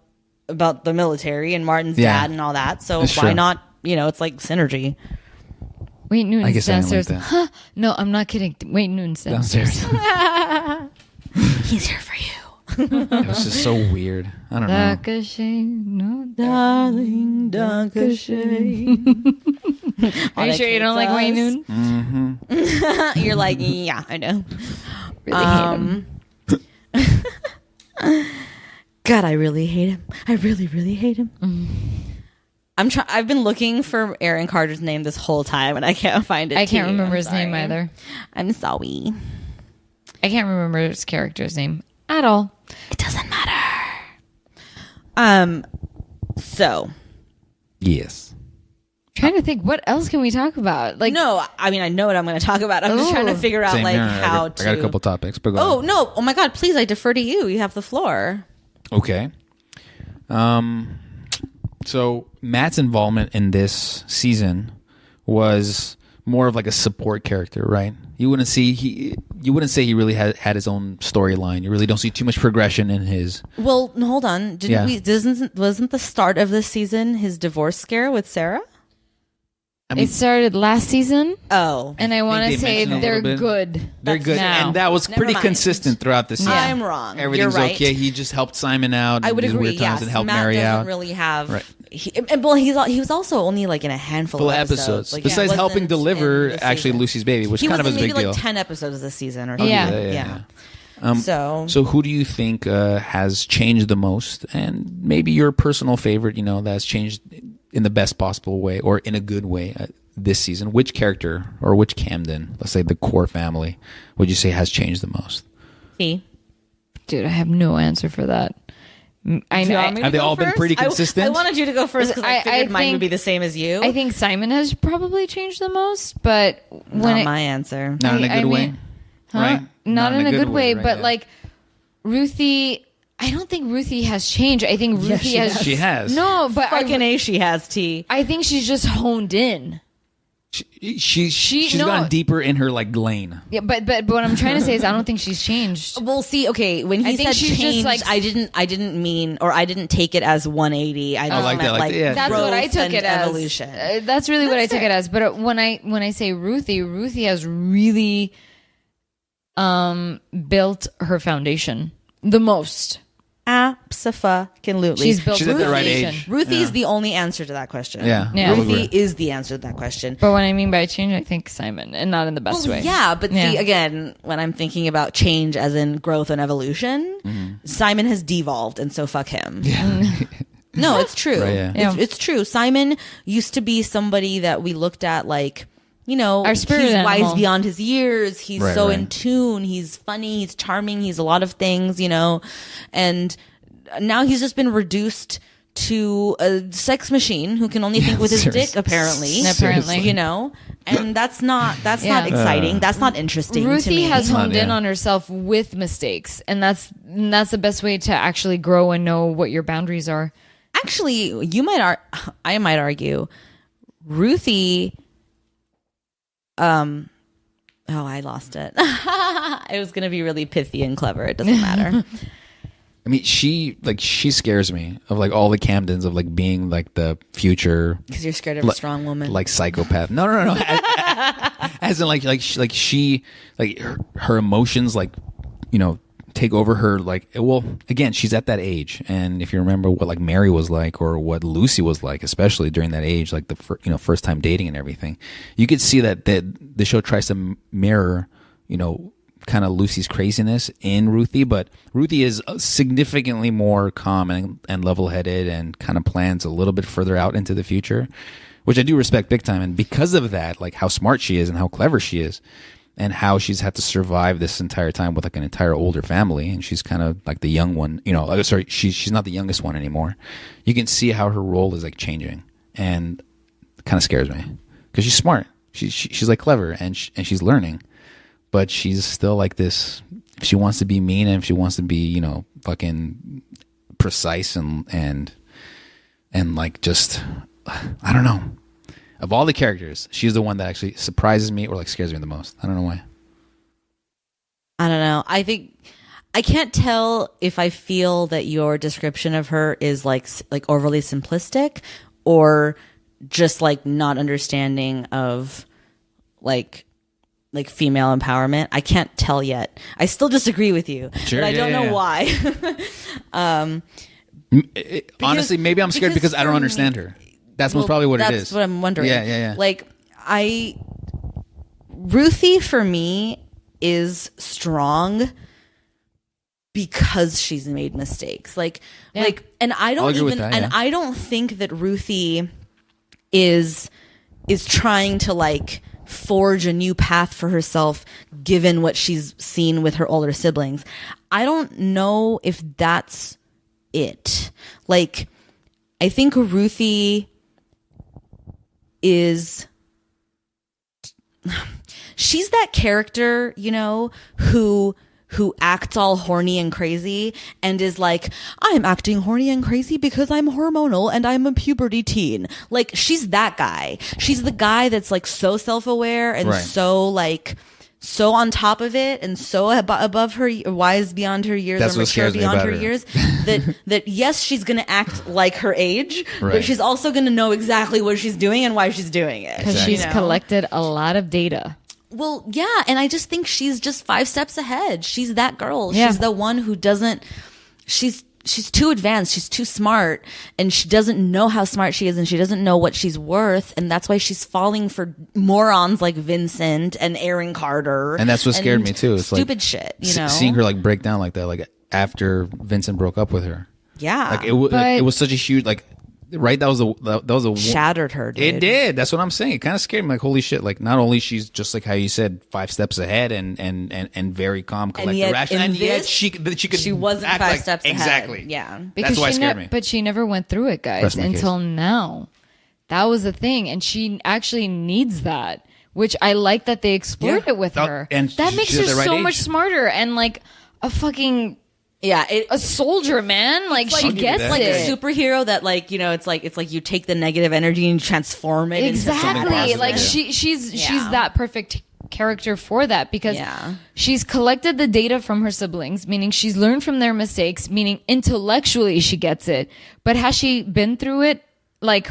the military and Martin's Yeah. dad and all that. So That's why true. not? It's like synergy. Wayne Newton's I guess I didn't like downstairs. that. Huh? No, I'm not kidding. Wayne Newton's downstairs. Downstairs. He's here for you. It was just so weird. I don't know. Darling, Are you sure you don't like Wayne Newton? You're like, yeah, I know. Really hate him. God, I really hate him. I really, really hate him. I've been looking for Aaron Carter's name this whole time, and I can't find it. I can't too. remember I'm his name sorry. either. I'm sorry. I can't remember his character's name at all. It doesn't matter. So Yes. Trying to think, what else can we talk about? Like, no, I mean I know what I'm going to talk about. I'm just trying to Oh. figure out Same like here. how I to. got a couple topics, but go Oh ahead. no! Oh my God! Please, I defer to you. You have the floor. Okay. So Matt's involvement in this season was more of like a support character, right? You wouldn't say he really had his own storyline. You really don't see too much progression in his. Well, no, hold on. Yeah. Wasn't the start of this season his divorce scare with Sarah? It started last season, Oh, and I want they to say mentioned a they're little bit. good. They're good, now. and that was Never pretty mind. consistent throughout the season. I'm wrong. Everything's You're right. okay. He just helped Simon out. I would in these agree. Weird times Yes, and helped Matt Mary doesn't out. really have. Right. He was also only like in a handful Full of episodes. Like, Besides he helping wasn't deliver in the actually season. Lucy's baby, which He kind was of is in a maybe big deal. like 10 episodes this season or Oh, something. yeah. So who do you think has changed the most, and maybe your personal favorite? That's changed in the best possible way or in a good way this season. Which character or which Camden, let's say the core family, would you say has changed the most? he. Dude, I have no answer for that. I Do you know. want me to Have they go all been first? pretty consistent? I wanted you to go first because I figured mine think- would be the same as you. I think Simon has probably changed the most, but when Not it, my answer. Not in a good way, huh? right? Not in a good way, right, but yeah. like Ruthie, I don't think Ruthie has changed. I think Ruthie she has. has. She has. No, but Fucking A, she has T. I think she's just honed in. She's no. gone deeper in her like lane. Yeah, but what I'm trying to say is I don't think she's changed. Well, see, okay, when I he think said she's just, changed, like- I didn't mean, or I didn't take it as 180. I just like meant that, like, yeah. That's what I growth took and it as. evolution. That's really what I That's took fair. it as. But when I say Ruthie has really built her foundation the most. Absolutely. She's built She's her at the right foundation. age. Ruthie Yeah. is the only answer to that question. Yeah, Yeah. I'll Ruthie agree. is the answer to that question. But what I mean by change, I think Simon, and not in the best Well, way. yeah, but see, Yeah. again, when I'm thinking about change as in growth and evolution, Simon has devolved, and so fuck him. No, it's true. Right, yeah. Yeah. It's true. Simon used to be somebody that we looked at like, Our spirit he's animal. wise beyond his years. He's Right, so right. in tune. He's funny. He's charming. He's a lot of things, and now he's just been reduced to a sex machine who can only think with his seriously. dick, apparently. Apparently. And that's not Yeah. exciting. That's not interesting to Ruthie me. has honed in yeah. on herself with mistakes, and that's the best way to actually grow and know what your boundaries are. Actually, I might argue, Ruthie. Oh, I lost it. It was gonna be really pithy and clever. It doesn't matter. I mean, she scares me of like all the Camdens of like being like the future Because you're scared of a strong woman. like psychopath. No. As in like she her emotions take over her. Like, well, again, she's at that age, and if you remember what like Mary was like or what Lucy was like, especially during that age, like the first time dating and everything, you could see that the show tries to mirror kind of Lucy's craziness in Ruthie, but Ruthie is significantly more calm and level-headed and kind of plans a little bit further out into the future, which I do respect big time. And because of that, like how smart she is and how clever she is and how she's had to survive this entire time with like an entire older family, and she's kind of like the young one, sorry, she's not the youngest one anymore. You can see how her role is like changing, and it kind of scares me because she's smart. She's like clever and she's learning. But she's still like this. If she wants to be mean and if she wants to be, fucking precise and like just, I don't know. Of all the characters, she's the one that actually surprises me or like scares me the most. I don't know why. I don't know. I think I can't tell if I feel that your description of her is like overly simplistic or just like not understanding of like female empowerment. I can't tell yet. I still disagree with you, Sure, but I yeah, don't know yeah. why. Honestly, maybe I'm scared because I don't for understand me- her. That's most probably what it is. That's what I'm wondering. Yeah. Like Ruthie for me is strong because she's made mistakes. And I I'll don't agree with even, that, and yeah. I don't think that Ruthie is trying to like forge a new path for herself given what she's seen with her older siblings. I don't know if that's it. Like, I think Ruthie is, she's that character, who acts all horny and crazy and is like, I'm acting horny and crazy because I'm hormonal and I'm a puberty teen. Like, she's that guy. She's the guy that's like so self-aware and Right. so like so on top of it and so above her, wise beyond her years, That's or what mature scares me beyond about her her. years, that yes, she's going to act like her age, but Right. she's also going to know exactly what she's doing and why she's doing it. Because Exactly. she's you know? collected a lot of data. Well, yeah, and I just think she's just 5 steps ahead. She's that girl. Yeah. She's the one who doesn't. She's too advanced. She's too smart, and she doesn't know how smart she is, and she doesn't know what she's worth, and that's why she's falling for morons like Vincent and Aaron Carter. And that's what scared and me too. It's stupid like shit. You know, seeing her like break down like that, like after Vincent broke up with her. yeah, Like But- it was such a huge like. Right, that was a shattered her. Dude. It did. That's what I'm saying. It kind of scared me. Like, holy shit! Like, not only she's just like how you said, 5 steps ahead and very calm, collected, yet rational, in and yet this, she could she wasn't act 5 like, steps ahead. exactly. Yeah, That's why it scared me. But she never went through it, guys, Rest my until case. now. That was the thing, and she actually needs that, which I like that they explored Yeah. it with That- her. and that makes she's her at the right so age. much smarter and like a fucking yeah. a soldier, man. Like she I'll give you gets that. like it. a superhero that, like, you know, it's like you take the negative energy and transform it into something Exactly. positive. Like Yeah. she's Yeah. that perfect character for that because Yeah. she's collected the data from her siblings, meaning she's learned from their mistakes, meaning intellectually she gets it. But has she been through it like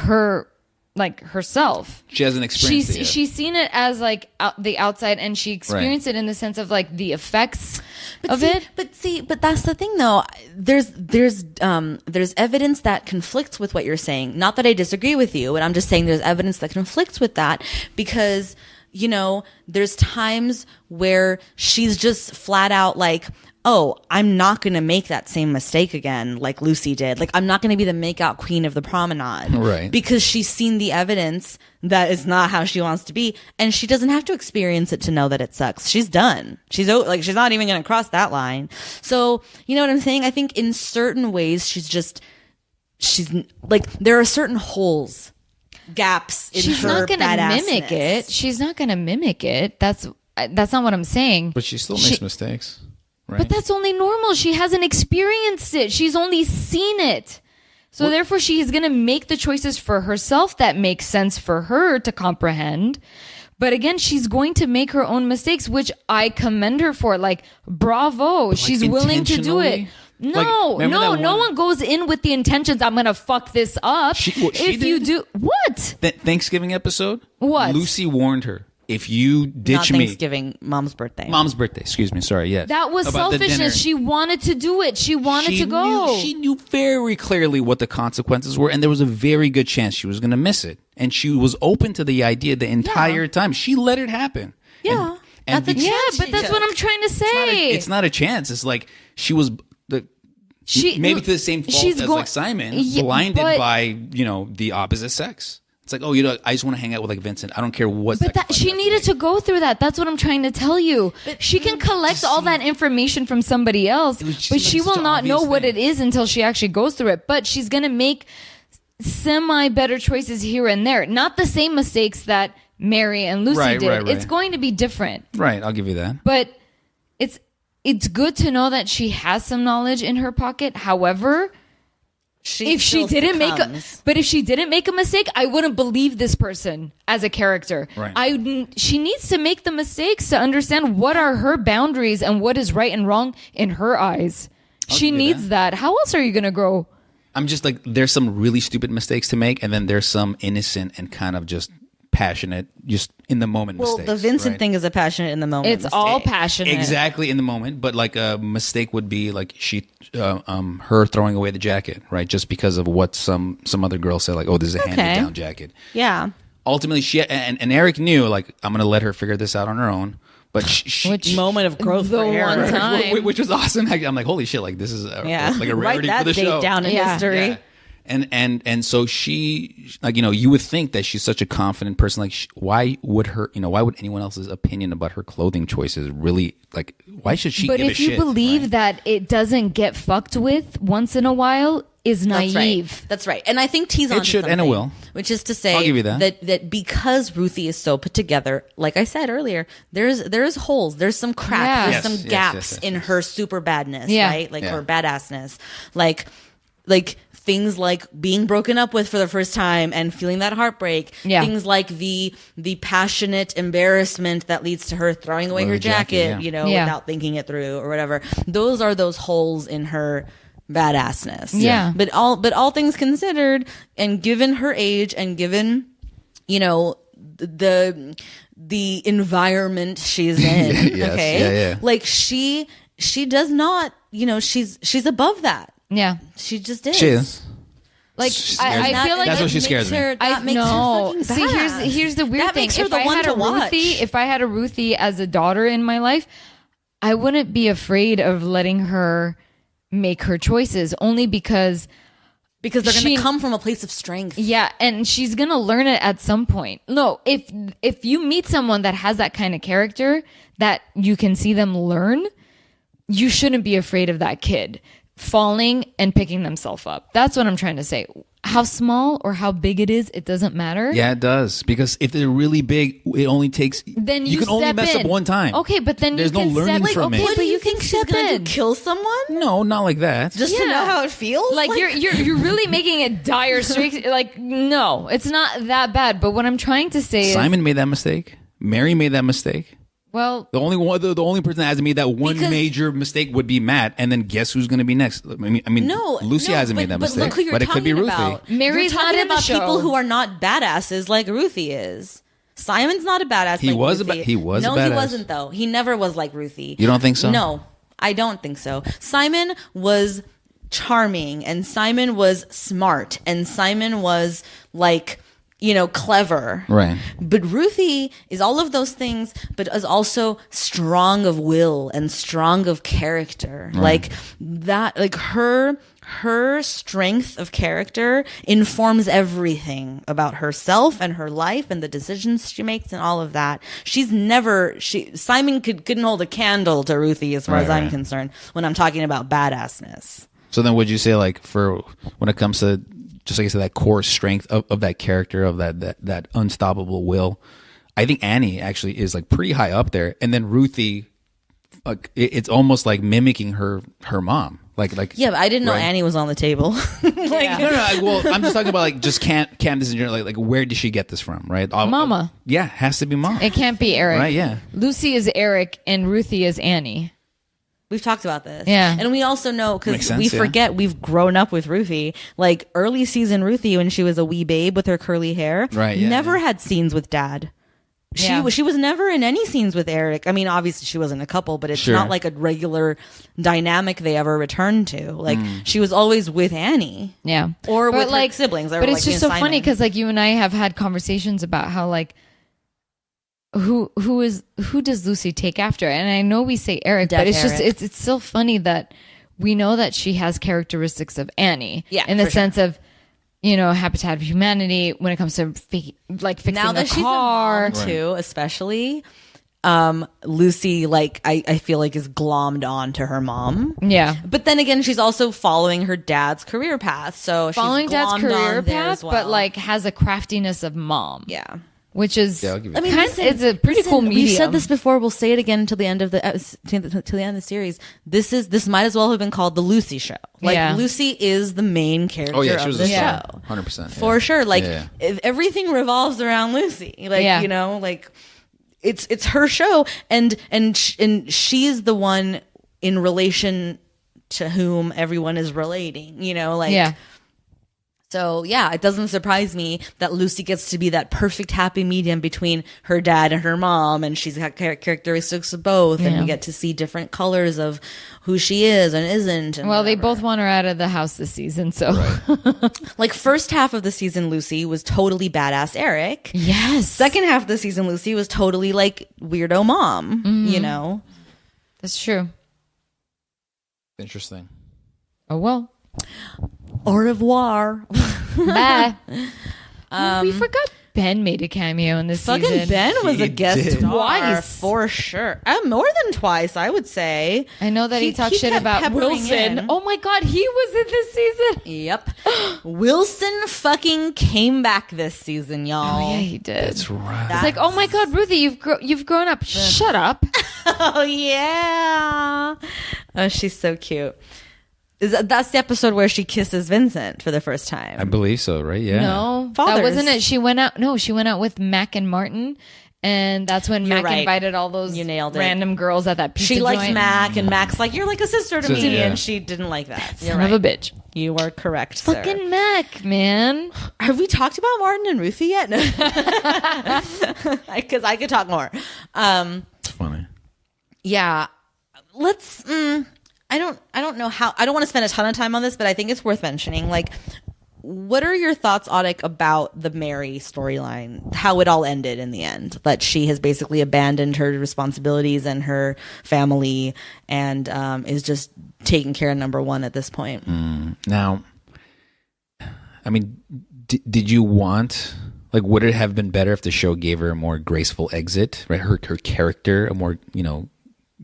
herself? She hasn't experienced it yet. She's seen it as like the outside, and she experienced it in the sense of like the effects of it. But that's the thing though. There's evidence that conflicts with what you're saying. Not that I disagree with you, but I'm just saying there's evidence that conflicts with that because, you know, there's times where she's just flat out like, oh, I'm not going to make that same mistake again like Lucy did. Like, I'm not going to be the makeout queen of the promenade. Right. Because she's seen the evidence that is not how she wants to be. And she doesn't have to experience it to know that it sucks. She's done. She's she's not even going to cross that line. So, you know what I'm saying? I think in certain ways, she's like, there are certain holes, gaps in She's her not going to mimic badassness. it. She's not going to mimic it. That's not what I'm saying. But she still makes mistakes, right? But that's only normal. She hasn't experienced it. She's only seen it. So therefore she is going to make the choices for herself that make sense for her to comprehend. But again, she's going to make her own mistakes, which I commend her for. Like, bravo. She's willing to do it. intentionally? No, Like, remember that no one- one goes in with the intentions, I'm going to fuck this up. She if you did? do, what? Thanksgiving episode. What? Lucy warned her, if you Not ditch me, Thanksgiving, Mom's birthday. Mom's birthday. Excuse me. Sorry. Yes. That was About the dinner. selfishness. She wanted to do it. She wanted to go. She knew very clearly what the consequences were, and there was a very good chance she was going to miss it. And she was open to the idea the entire time. She let it happen. Yeah. And That's a be- Yeah, chance but she that's took. what I'm trying to say. It's not a chance. It's like she was maybe to the same fault she's as going- like Simon, Yeah, blinded but- by the opposite sex. It's like, oh, I just want to hang out with like Vincent. I don't care what. But that, she needed to go through that. That's what I'm trying to tell you. She can collect all that information from somebody else, was just but like she such will an not know obvious what thing. it is until she actually goes through it. But she's going to make semi better choices here and there. Not the same mistakes that Mary and Lucy Right, did. right. It's going to be different. Right, I'll give you that. But it's good to know that she has some knowledge in her pocket. However, if she didn't make a mistake, I wouldn't believe this person as a character. Right. She needs to make the mistakes to understand what are her boundaries and what is right and wrong in her eyes. She give you needs that. How else are you going to grow? I'm just like, there's some really stupid mistakes to make, and then there's some innocent and kind of just passionate, just in the moment Well, mistakes. the Vincent right? thing is a passionate in the moment. It's all passionate. Exactly in the moment, but like a mistake would be like her throwing away the jacket, right? Just because of what some other girl said, like, oh, this is a hand-me-down jacket. Yeah. Ultimately, she and Eric knew, like, I'm going to let her figure this out on her own. But Which moment of growth the for Aaron. one time. which was awesome. I'm like, holy shit! Like, this is like a Write rarity that for the date show. down in Yeah. history. Yeah. And so she, like, you would think that she's such a confident person. Like, why would anyone else's opinion about her clothing choices really, like, why should she But give a if you shit? believe right? that it doesn't get fucked with once in a while, is naive. That's right. And I think T's on should, and it will. Which is to say I'll give you that. that because Ruthie is so put together, like I said earlier, there's holes, there's some cracks, Yeah. there's Yes, some yes, gaps yes, yes, in yes. her super badness, Yeah. right? Like Yeah. her badassness. Like things like being broken up with for the first time and feeling that heartbreak. Yeah. Things like the passionate embarrassment that leads to her throwing away Well, her the jacket, jacket, yeah. you know, Yeah. without thinking it through or whatever. Those are those holes in her badassness. Yeah. But all things considered, and given her age and given, you know, the environment she's in, Yes, okay? yeah. Like she does not, you know, she's above that. Yeah. She just is. She is. Like She scares I me. feel like That's what that she scares makes me. her- that makes her no. fucking See, badass. here's the weird That thing. makes her If the I one had to a Ruthie, watch. if I had a Ruthie as a daughter in my life, I wouldn't be afraid of letting her make her choices, only because Because they're going She- to come from a place of strength. yeah, and she's gonna learn it at some point. No, if you meet someone that has that kind of character that you can see them learn, you shouldn't be afraid of that kid falling and picking themselves up. That's what I'm trying to say. How small or how big it is, it doesn't matter. Yeah, it does. Because if they're really big, it only takes. Then you can only step mess in. up one time. Okay, but then there's you can no learning step, from okay, it. What but do you can think she's step going to in. do? Kill someone? No, not like that. Just to Yeah. know how it feels? Like you're really making it dire straits. Like no, it's not that bad. But what I'm trying to say Simon made that mistake. Mary made that mistake. well, The only one, the only person that hasn't made that one Because- major mistake would be Matt, and then guess who's going to be next? I mean, No, Lucy no, hasn't made that but mistake, look who you're but it could be talking Ruthie. about. Mary's you're not talking in the about show. people who are not badasses like Ruthie is. Simon's not a badass. He like was a Ruthie. ba- he was a No, he badass. wasn't though. He never was like Ruthie. You don't think so? No, I don't think so. Simon was charming, and Simon was smart, and Simon was like, you know, clever. Right. But Ruthie is all of those things, but is also strong of will and strong of character. Like that, like her strength of character informs everything about herself and her life and the decisions she makes and all of that. Simon couldn't hold a candle to Ruthie as far as I'm Right. concerned when I'm talking about badassness. So then, would you say, like, for when it comes to just like I said, that core strength of that character, of that unstoppable will, I think Annie actually is like pretty high up there, and then Ruthie, like it's almost like mimicking her mom, like Yeah, but I didn't know Right. Annie was on the table. No, well, I'm just talking about like just Candace in general. Like where did she get this from? Right, Mama. Yeah, has to be mom. it can't be Eric. Right, yeah. Lucy is Eric and Ruthie is Annie. We've talked about this. Yeah. And we also know, Makes because sense, we yeah. forget we've grown up with Ruthie. Like early season Ruthie, when she was a wee babe with her curly hair, Right, yeah, never yeah. had scenes with dad. Yeah. She was never in any scenes with Eric. I mean, obviously she was in a couple, but it's Sure. not like a regular dynamic they ever returned to. Like Mm. she was always with Annie. Yeah. Or But, with her siblings. Or But like it's me just and so Simon. funny because like you and I have had conversations about how like who does Lucy take after? And I know we say Eric, Deaf but it's just Eric. it's still funny that we know that she has characteristics of Annie. Yeah, in the for sure. sense of, you know, habitat of humanity when it comes to like fixing now the that she's a car. mom too, especially, Lucy, like I feel like is glommed on to her mom. Yeah. But then again, she's also following her dad's career path. So Following she's dad's glommed career on there path, as well. but like has a craftiness of mom. yeah. Which is, Yeah, I'll give you I mean, kind- listen, it's a pretty cool medium. We've said this before. We'll say it again until the end of the till the end of the series. This might as well have been called the Lucy Show. Like Yeah. Lucy is the main character Oh yeah, she of was the a Yeah. show. 100%. For sure. Like Yeah. if everything revolves around Lucy. Like Yeah. you know, like it's her show, and she's the one in relation to whom everyone is relating. You know, like yeah. So yeah, it doesn't surprise me that Lucy gets to be that perfect happy medium between her dad and her mom, and she's got characteristics of both, and Yeah. we get to see different colors of who she is and isn't. And Well, they whatever. both want her out of the house this season, so like first half of the season, Lucy was totally badass Eric. yes, Second half of the season, Lucy was totally like weirdo mom. Mm-hmm. You know, that's true. Interesting. Oh well. au revoir. Bye. We forgot Ben made a cameo in this Fucking season. Ben was a He guest did. star Twice. for sure. More than twice, I would say. I know that he talked shit kept about peppering Wilson. in. Oh my god, he was in this season. Yep. Wilson fucking came back this season, y'all. Oh yeah, he did. That's right. It's like, oh my god, Ruthie, you've grown up. Shut up. Oh yeah. Oh, she's so cute. That's the episode where she kisses Vincent for the first time. I believe so, right? Yeah. No, Fathers. that wasn't it. She went out. No, she went out with Mac and Martin, and that's when You're Mac right. invited all those You nailed it. random girls at that pizza She likes joint. Mac, and Mac's like, "You're like a sister to me," Yeah. and she didn't like that. You're Son right. of a bitch. You are correct, sir. Fucking Mac, man. Have we talked about Martin and Ruthie yet? No, because I could talk more. It's funny. Yeah, let's. I don't know how. I don't want to spend a ton of time on this, but I think it's worth mentioning. Like, what are your thoughts, Audic, about the Mary storyline? How it all ended in the end? That she has basically abandoned her responsibilities and her family, and is just taking care of number one at this point. Now, I mean, did you want, like, would it have been better if the show gave her a more graceful exit, right? Her character, a more,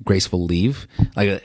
graceful leave? Like,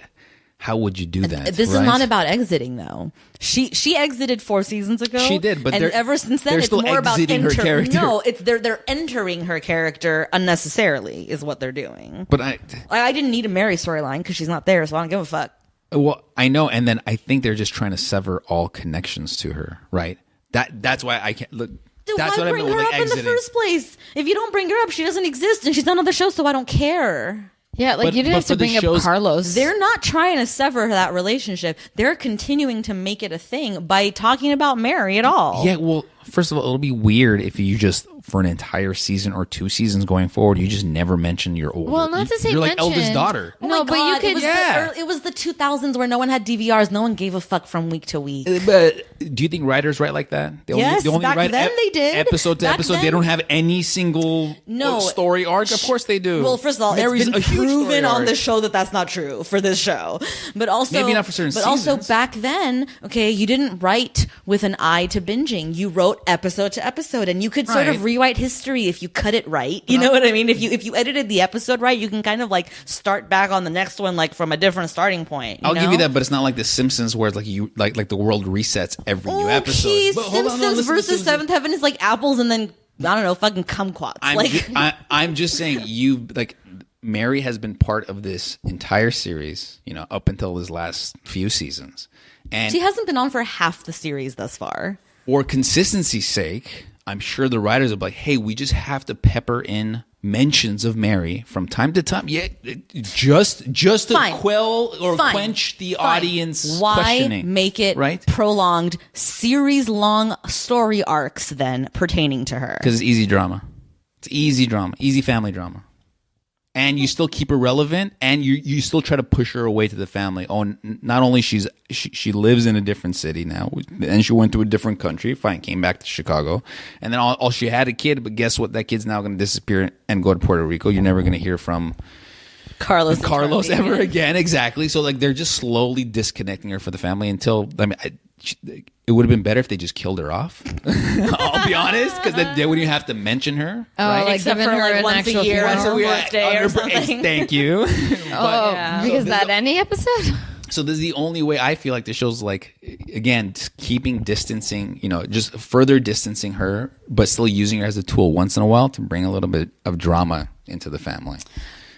how would you do that? This right? is not about exiting, though. She exited 4 seasons ago. She did, but and they're- ever since then, they're it's still more about exiting her character. No, it's they're entering her character unnecessarily, is what they're doing. But I didn't need a Mary storyline because she's not there, so I don't give a fuck. well, I know, and then I think they're just trying to sever all connections to her, right? That's why I can't look. Then That's why what I bring meant her with up like in the exiting. first place? If you don't bring her up, she doesn't exist, and she's not on the show, so I don't care. Yeah, like But- you didn't but have to for the bring up shows- Carlos. They're not trying to sever that relationship. They're continuing to make it a thing by talking about Mary at all. Yeah, well, first of all, it'll be weird if you just, for an entire season or 2 seasons going forward, you just never mention your older. Well, not to say you're like mention. eldest daughter. Oh No, my but you God, could. It was, Yeah. it was the 2000s where no one had DVRs. No one gave a fuck from week to week. But do you think writers write like that? They Yes, back write then they did. Episode to Back episode. They then- don't have any single No. story arc. Of course they do. Well, first of all, Mary's it's been a huge story proven on arc. the show that that's not true for this show. But also, Maybe not for certain But also, seasons. back then, okay, you didn't write with an eye to binging. You wrote episode to episode, and you could sort of Right. rewrite history if you cut it right. You know what I mean? If you edited the episode right, you can kind of like start back on the next one like from a different starting point. I'll give you know? that, but it's not like The Simpsons, where it's like you like the world resets every new episode. Okay, But hold on, no, Simpsons listen, versus listen. Seventh Heaven is like apples and then I don't know, fucking kumquats. I'm just saying, Mary has been part of this entire series, up until his last few seasons, and she hasn't been on for half the series thus far. for consistency's sake, I'm sure the writers will be like, hey, we just have to pepper in mentions of Mary from time to time. Yeah, just to Fine. quell or Fine. quench the Fine. audience Why questioning. make it right? prolonged, series-long story arcs then pertaining to her? Because it's easy drama. It's easy drama, easy family drama. And you still keep her relevant, and you still try to push her away to the family. Oh, not only she lives in a different city now, and she went to a different country. Fine, came back to Chicago, and then all she had a kid. But guess what? That kid's now going to disappear and go to Puerto Rico. You're never going to hear from Carlos and Carlos Charlie. ever again. Exactly. So like they're just slowly disconnecting her for the family until it would have been better if they just killed her off. I'll be honest, because then they wouldn't have to mention her. Oh, right? like Except giving for, her like, an once a actual year funeral. or her birthday or something. Thank you. Oh, Yeah. because that any episode? So this is the only way I feel like the show's like, again, just keeping distancing, just further distancing her, but still using her as a tool once in a while to bring a little bit of drama into the family.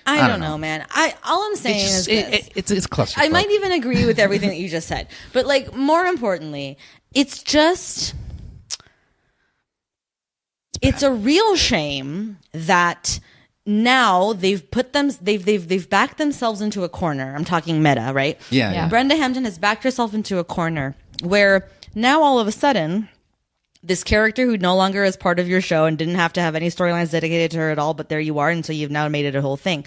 I don't know, man. All I'm saying is this. It's cluster. I might even agree with everything that you just said. But like more importantly, it's just it's a real shame that now they've backed themselves into a corner. I'm talking meta, right? Yeah. Brenda Hampton has backed herself into a corner where now all of a sudden this character who no longer is part of your show and didn't have to have any storylines dedicated to her at all, but there you are, and so you've now made it a whole thing.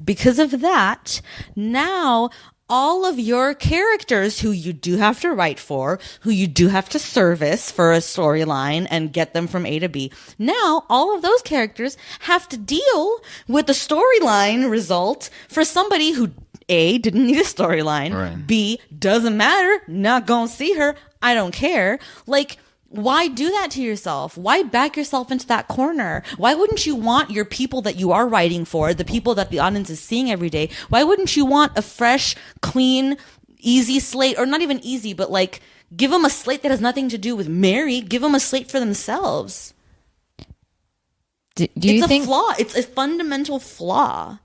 Because of that, now all of your characters who you do have to write for, who you do have to service for a storyline and get them from A to B, now all of those characters have to deal with the storyline result for somebody who A, didn't need a storyline, Right. B, doesn't matter, not gonna see her, I don't care. Like, why do that to yourself? Why back yourself into that corner? Why wouldn't you want your people that you are writing for, the people that the audience is seeing every day, why wouldn't you want a fresh, clean, easy slate, or not even easy, but like, give them a slate that has nothing to do with Mary, give them a slate for themselves. Do you It's think? a flaw. It's a fundamental flaw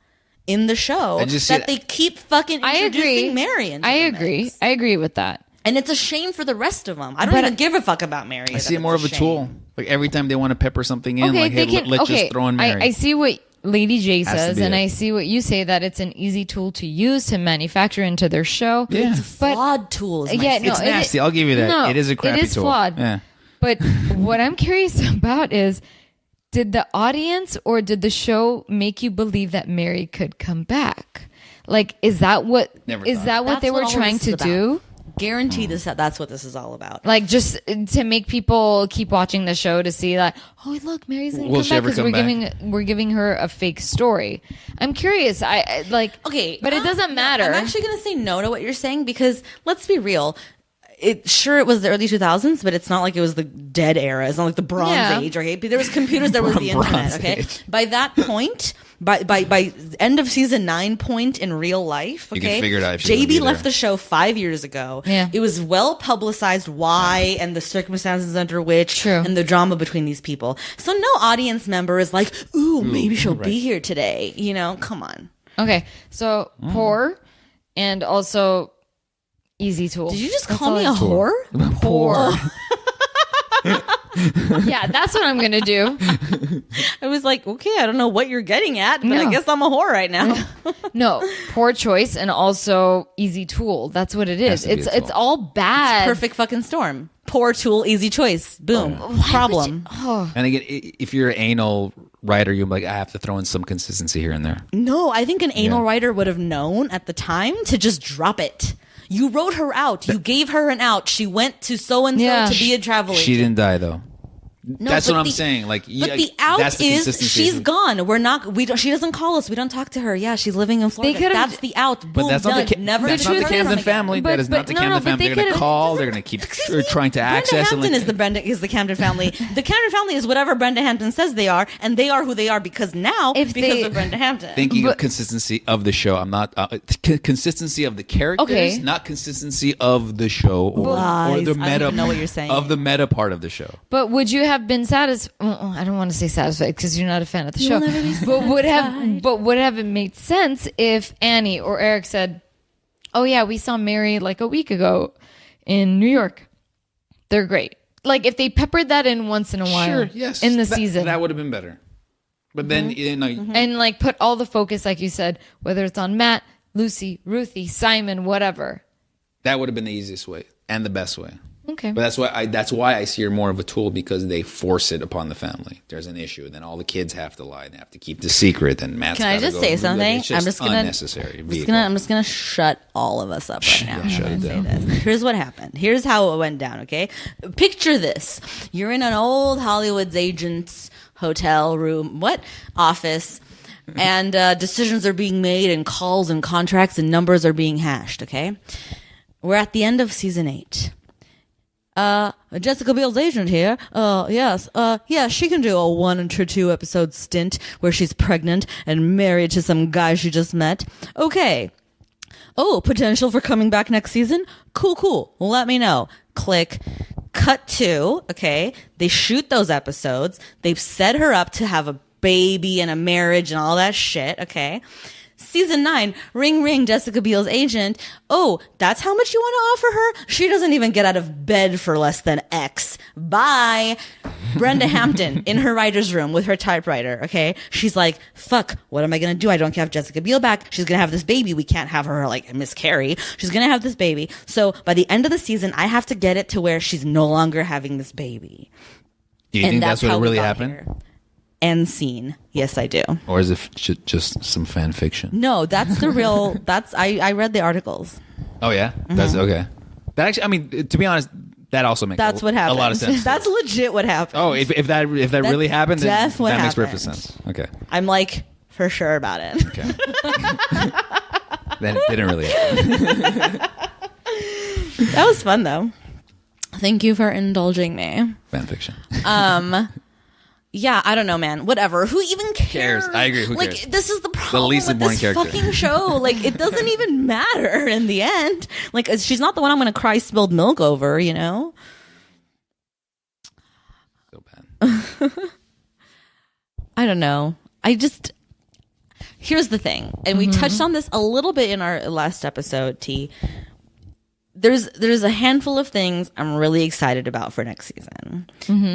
in the show And just see that they keep fucking I introducing agree. Mary into I the agree. mix. I agree with that. And it's a shame for the rest of them. I don't even give a fuck about Mary. I see it more of a tool. Like every time they want to pepper something in, Okay, like, hey, they can. let's just throw in Mary. I see what Lady J Has to says, be and it. I see what you say, that it's an easy tool to use to manufacture into their show. Yeah. But Flawed tools. yeah, no, It's nasty. I'll give you that. No, It is a crappy It is tool. flawed. Yeah. But what I'm curious about is, did the audience or did the show make you believe that Mary could come back? Like, is that what Never is thought. that what That's they were all trying this is to do? about. Guarantee this. That's what this is all about. Like, just to make people keep watching the show to see that, oh look, Mary's gonna Will come she back ever because come back? we're giving her a fake story. I'm curious. I like Okay, but it doesn't matter. I'm actually going to say no to what you're saying because let's be real. It was the early 2000s, but it's not like it was the dead era. It's not like the Bronze Yeah. Age. Okay, but there was computers. There was the internet. Bronze Okay, Age. by that point, by the end of season 9 point in real life, You okay, can figure it out if you're gonna JB be left there. the show 5 years ago. Yeah. It was well publicized why and the circumstances under which True. and the drama between these people. So no audience member is like, ooh, maybe she'll right. be here today. You know, come on. Okay, so poor and also easy tool. Did you just That's call all me I- a whore? poor? Yeah, that's what I'm gonna do. I was like, okay, I don't know what you're getting at, but No. I guess I'm a whore right now. No, poor choice and also easy tool. That's what it is. Has to be a It's tool. all bad. Perfect fucking storm. Poor tool, easy choice. Boom. Problem. And again, if you're an anal writer, you're like, I have to throw in some consistency here and there. No, I think an anal Yeah. writer would have known at the time to just drop it. You wrote her out. You gave her an out. She went to so and so Yeah. to be a travel agent. She didn't die though. No, That's but what I'm the- saying. Like, But the out that's the is consistency. she's gone. We're not. We don't. She doesn't call us. We don't talk to her. Yeah, she's living in Florida. could've- That's the out. Boom, But that's not done. the Never. that's to not the do Camden this again. family. But- That is but not the no, Camden no, but family. they They're gonna could've- call. They're gonna keep trying to Brenda access. Hampton and is the Camden family. The Camden family is whatever Brenda Hampton says they are, and they are who they are because now If because they- of Brenda Hampton. thinking of But- consistency of the show. I'm not consistency of the characters, Okay. not consistency of the show or the Lies. I don't meta. even know what you're saying. Of the meta part of the show. But would you have been satisfied? I don't want to say satisfied because you're not a fan of the show. never be But would have it made sense if Annie or Eric said, "Oh yeah, we saw Mary like a week ago in New York. They're great." Like if they peppered that in once in a while, in the season, that would have been better. But then, you know, and like put all the focus, like you said, whether it's on Matt, Lucy, Ruthie, Simon, whatever. that would have been the easiest way and the best way. Okay. But that's why I see her more of a tool, because they force it upon the family. There's an issue, and then all the kids have to lie and have to keep the secret. And Matt's Can I gotta just go, say like, something? It's just I'm just gonna unnecessary. I'm just gonna shut all of us up right now. Yeah, shut it Say down. this. Here's what happened. Here's how it went down. Okay, picture this: you're in an old Hollywood's agent's hotel room, office, and decisions are being made, and calls and contracts and numbers are being hashed. Okay, we're at the end of season 8. Jessica Biel's agent here. Yes. Yeah, she can do a 1 or 2 episode stint where she's pregnant and married to some guy she just met. Okay. Oh, potential for coming back next season? Cool. Let me know. Click. Cut to, okay. They shoot those episodes. They've set her up to have a baby and a marriage and all that shit, okay. Season 9, ring, Jessica Biel's agent. Oh, that's how much you want to offer her? She doesn't even get out of bed for less than X. Bye. Brenda Hampton in her writer's room with her typewriter, okay? She's like, fuck, what am I going to do? I don't have Jessica Biel back. She's going to have this baby. We can't have her like miscarry. She's going to have this baby. So by the end of the season, I have to get it to where she's no longer having this baby. Do you think that's what how we really got happened? here. End scene. Yes, I do. Or is it just some fan fiction? No, that's the real. I read the articles. Oh, yeah? That's okay. That actually, I mean, to be honest, that also makes That's what happened. a lot of sense. That's legit what happened. Oh, if that really happened, then That's what that makes happened. perfect sense. Okay. I'm like for sure about it. Okay. Then it didn't really happen. That was fun though. Thank you for indulging me. Fan fiction. Yeah, I don't know, man. Whatever. Who even cares? I agree. Who like, cares? this is the problem least with important this character. fucking show. Like, it doesn't even matter in the end. Like, she's not the one I'm going to cry spilled milk over, you know? So bad. I don't know. Here's the thing, and we touched on this a little bit in our last episode, T. There's a handful of things I'm really excited about for next season.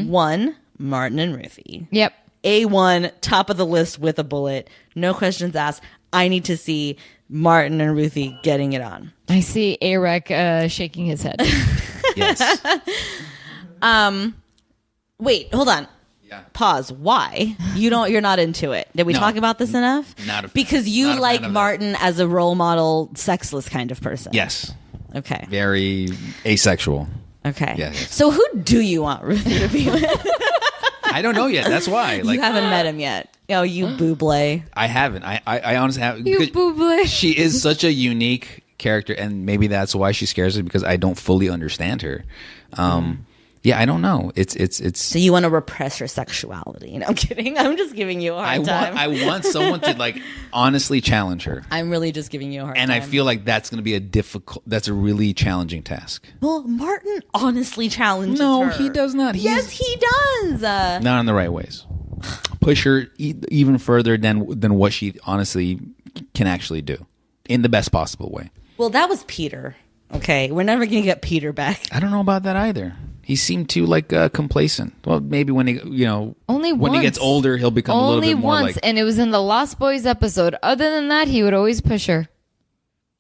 One, Martin and Ruthie. Yep. A1, top of the list with a bullet. No questions asked. I need to see Martin and Ruthie getting it on. I see Arek shaking his head. Yes. Wait, hold on. Pause. Why? You're not into it. Did we No. talk about this enough? Not a fan. Because you Not a like fan of that. Martin as a role model, sexless kind of person. Yes. Okay. Very asexual. Okay. Yeah, yes. So who do you want Ruthie to be with? I don't know yet. That's why. Like You haven't met him yet. Oh, you Buble. I haven't. I honestly haven't. You because Buble. She is such a unique character, and maybe that's why she scares me because I don't fully understand her. Yeah, I don't know. It's. So you want to repress her sexuality? No, I'm kidding. I'm just giving you a hard time. I want someone to like honestly challenge her, I'm really just giving you a hard and time. I feel like that's going to be that's a really challenging task. Well, Martin honestly challenges No, her. he does not. Yes, he does. Not in the right ways. Push her even further than what she honestly can actually do, in the best possible way. Well, that was Peter. Okay, we're never gonna get Peter back. I don't know about that either. He seemed too like complacent. Well, maybe when he, Only when he once. gets older, he'll become a little Only bit more once, like. and it was in the Lost Boys episode. Other than that, he would always push her.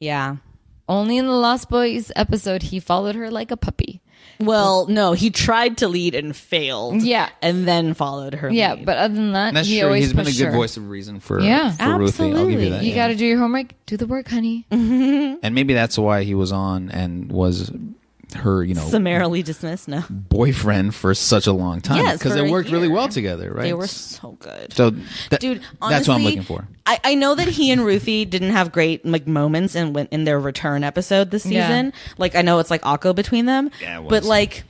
Yeah. Only in the Lost Boys episode, he followed her like a puppy. Well, no, he tried to lead and failed. Yeah. and then followed her. Yeah, lead. but other than that, That's he true. always He's been a pushed good her. voice of reason for Yeah. for Ruthie. I'll give Absolutely. you that. You yeah. got to do your homework. Do the work, honey. And maybe that's why he was on and was her, summarily dismissed. No, boyfriend for such a long time Yes, because for they a worked really year. well together, right? they were so good. So, Dude, honestly, that's what I'm looking for. I know that he and Ruthie didn't have great like moments in their return episode this Yeah. season. Like I know it's like Akko between them, Yeah, it but was. like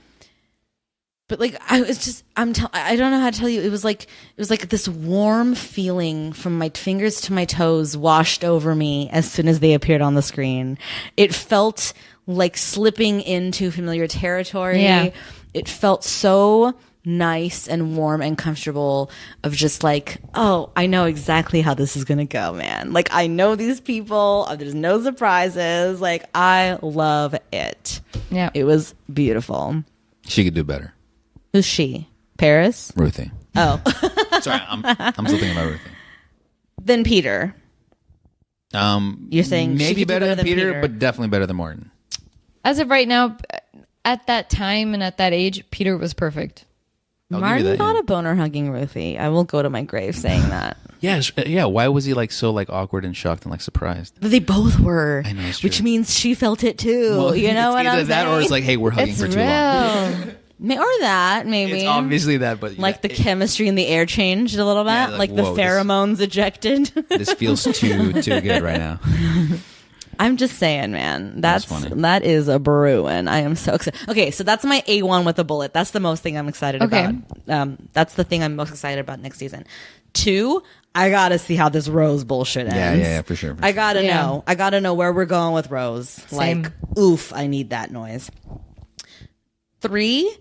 I was just I don't know how to tell you. It was like this warm feeling from my fingers to my toes washed over me as soon as they appeared on the screen. It felt like slipping into familiar territory. Yeah. It felt so nice and warm and comfortable of just like, oh, I know exactly how this is gonna go, man. Like I know these people. There's no surprises. Like I love it. Yeah. It was beautiful. She could do better, Who's she? Paris? Ruthie. Oh. Sorry, I'm still thinking about Ruthie. Then Peter. You're saying she maybe could do better than Peter, Peter. but definitely better than Martin. As of right now, at that time and at that age, Peter was perfect. I'll give you Martin that, got yeah. a boner hugging Ruthie. I will go to my grave saying that. Yeah. Why was he like so like awkward and shocked and like surprised? But they both were. I know, it's which true. means she felt it too. You know it's what either I'm that saying? or it's like, hey, we're hugging It's for real. too long. Or that, maybe. It's obviously that, but like the chemistry in the air changed a little bit. Yeah, like like, the whoa, this- pheromones ejected. this feels too good right now. I'm just saying, man. That's funny. That is a Bruin. I am so excited. Okay, so that's my A1 with a bullet. That's the most thing I'm excited Okay. about. That's the thing I'm most excited about next season. 2, I gotta see how this Rose bullshit ends. Yeah, for sure. I gotta Yeah. know. I gotta know where we're going with Rose. Same. Like, oof, I need that noise. 3,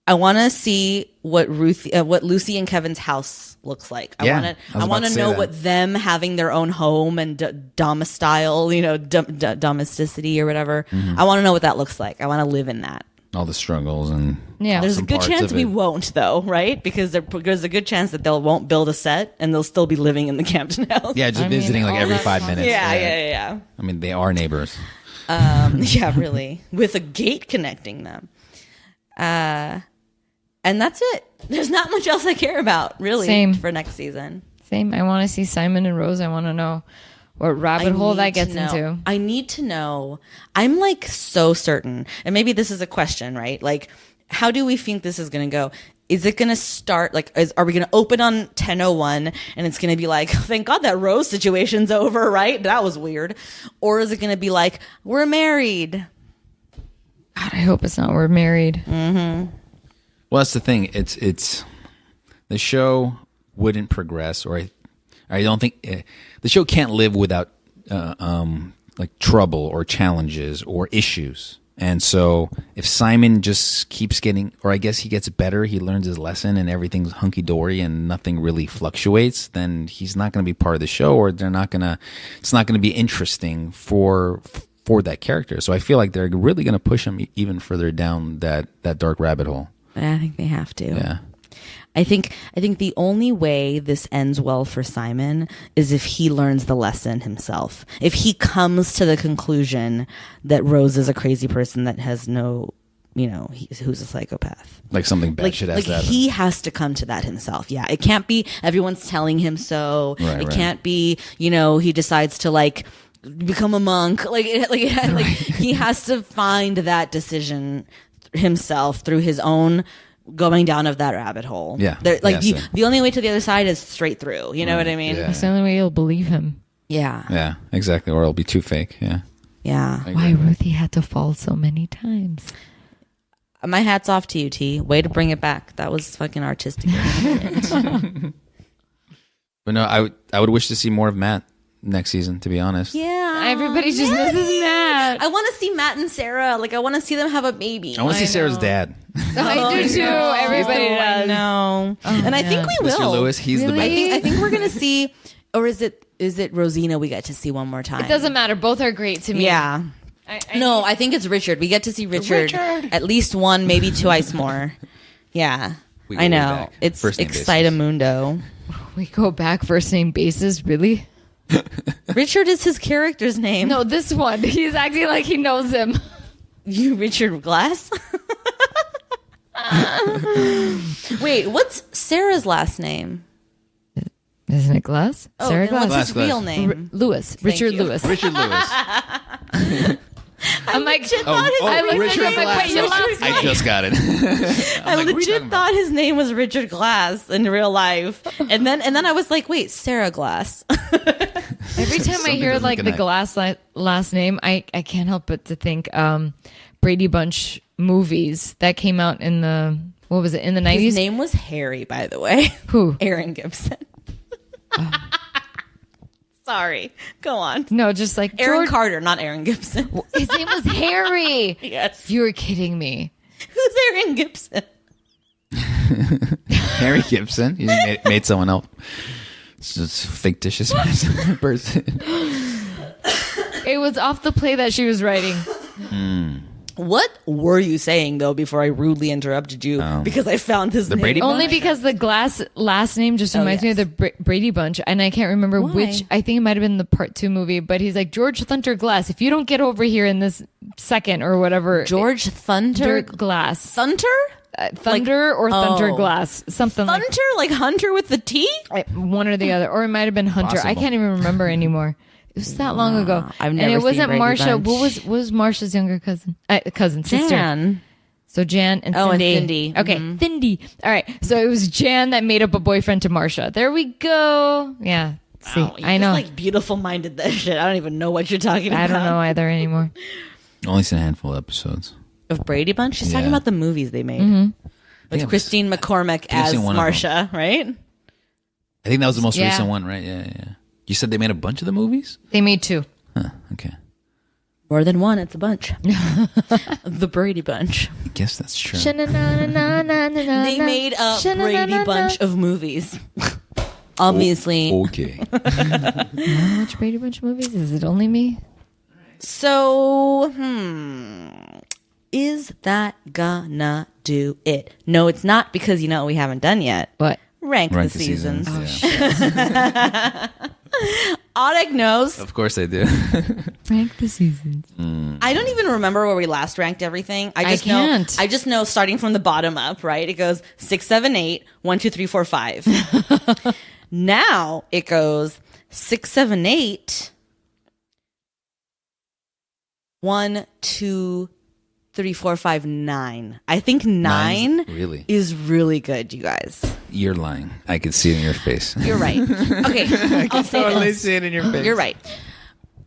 I want to see what Lucy and Kevin's house looks like. I Yeah, want I was to about to say know that. what them having their own home and domicile, domesticity or whatever. Mm-hmm. I want to know what that looks like. I want to live in that. All the struggles and Yeah. There's a some good parts chance of we it. won't, though, right? Because there's a good chance that they won't build a set and they'll still be living in the Campton house. Yeah, just I mean, visiting like all every that 5 fun. minutes. Yeah. I mean, they are neighbors. Yeah, really. With a gate connecting them. And that's it. There's not much else I care about, really, Same. for next season. Same. I want to see Simon and Rose. I want to know what rabbit hole that gets into. I need to know. I'm like so certain, and maybe this is a question, right? Like, how do we think this is going to go? Is it going to start like? Are we going to open on 10:01 and it's going to be like, thank God that Rose situation's over, right? That was weird. Or is it going to be like, we're married? God, I hope it's not we're married. Well, that's the thing. It's the show wouldn't progress, or I don't think the show can't live without like trouble or challenges or issues. And so if Simon just keeps getting, or I guess he gets better, he learns his lesson and everything's hunky dory and nothing really fluctuates, then he's not going to be part of the show, or it's not going to be interesting for that character. So I feel like they're really going to push him even further down that dark rabbit hole. I think they have to. Yeah. I think the only way this ends well for Simon is if he learns the lesson himself. If he comes to the conclusion that Rose is a crazy person that has no, who's a psychopath. Like something bad should have to happen. He has to come to that himself. Yeah. It can't be everyone's telling him so. Right, it can't be, he decides to become a monk. He has to find that decision himself through his own going down of that rabbit hole. Yeah. The only way to the other side is straight through. You know what I mean? Yeah. That's the only way you'll believe him. Yeah. Yeah, exactly. Or it'll be too fake. Yeah. Yeah. Why Ruthie had to fall so many times. My hat's off to you, T. Way to bring it back. That was fucking artistic. But no, I would wish to see more of Matt next season, to be honest. Yeah. Everybody just misses Matt. I want to see Matt and Sarah. I want to see them have a baby. I want to see Sarah's dad. I do too. Everybody does. No. And I think we will. Mr. Lewis, he's the Really? best. I think we're going to see, or is it Rosina we get to see one more time? It doesn't matter. Both are great to me. Yeah. No, I think it's Richard. We get to see Richard. At least one, maybe twice more. Yeah. We go I way know. back. It's First name basis. Excitamundo. We go back first name basis, really? Richard is his character's name. No, this one. He's acting like he knows him. You Richard Glass? Wait, what's Sarah's last name? Isn't it Glass? Oh, Sarah then what's Glass? his Glass. real name? Lewis. Richard you. Lewis. Richard Lewis. I'm like, Oh, like Richard I'm like, Glass. wait, your last I name. just got it. I like, what are you legit talking thought his name was Richard Glass in real life, and then I was like, wait, Sarah Glass. Every time I Something hear doesn't like the connect. Glass last name, I can't help but to think Brady Bunch movies that came out in the, what was it, in the 90s? His name was Harry, by the way. Who? Aaron Gibson. Sorry, go on. No, just like Aaron George. Carter, not Aaron Gibson. His name was Harry. Yes. You're kidding me. Who's Aaron Gibson? Harry Gibson. He made someone else. It's just a fictitious person. It was off the play that she was writing. What were you saying though before I rudely interrupted you because I found his name? Brady Only Bunch? because the Glass last name just reminds me of the Brady Bunch, and I can't remember Why? which. I think it might have been the Part 2 movie, but he's like, George Thunder Glass, if you don't get over here in this second or whatever. George Thunder Glass. Thunder? Thunder or Thunder oh. Glass. Something Thunder, like Hunter with the T? one or the other. Or it might have been Hunter. I Possible. can't even remember anymore. It was that long ago. I've and never it seen wasn't Brady Marsha. Bunch. What was Marsha's younger sister? Jan. So Jan and Oh, and Cindy. Cindy. Okay, Cindy. All right. So it was Jan that made up a boyfriend to Marsha. There we go. Yeah. See, Oh, you I know. Just, beautiful minded that shit. I don't even know what you're talking about. I don't know either anymore. Only seen a handful of episodes. Of Brady Bunch? She's talking Yeah. about the movies they made. Mm-hmm. With Christine McCormick I've as seen one of them. Marsha, right? I think that was the most Yeah. recent one, right? Yeah. You said they made a bunch of the movies? They made 2. Huh, okay. More than one, it's a bunch. The Brady Bunch. I guess that's true. They made a Brady Bunch of movies. Obviously. Okay. Watch Brady Bunch movies? Is it only me? So, is that gonna do it? No, it's not, because you know what we haven't done yet. What? Rank Rank the the seasons. yeah. Oleg knows. Of course I do. Rank the seasons. I don't even remember where we last ranked everything. I can't. just know starting from the bottom up, right? It goes 6, 7, 8, 1, 2, 3, 4, 5. Now it goes 6, 7, 8, 1, 2, 3, 4, 5, 9. I think 9 really? is really good, you guys. You're lying. I can see it in your face. You're right. Okay, I'll say this. see it in your face. You're right.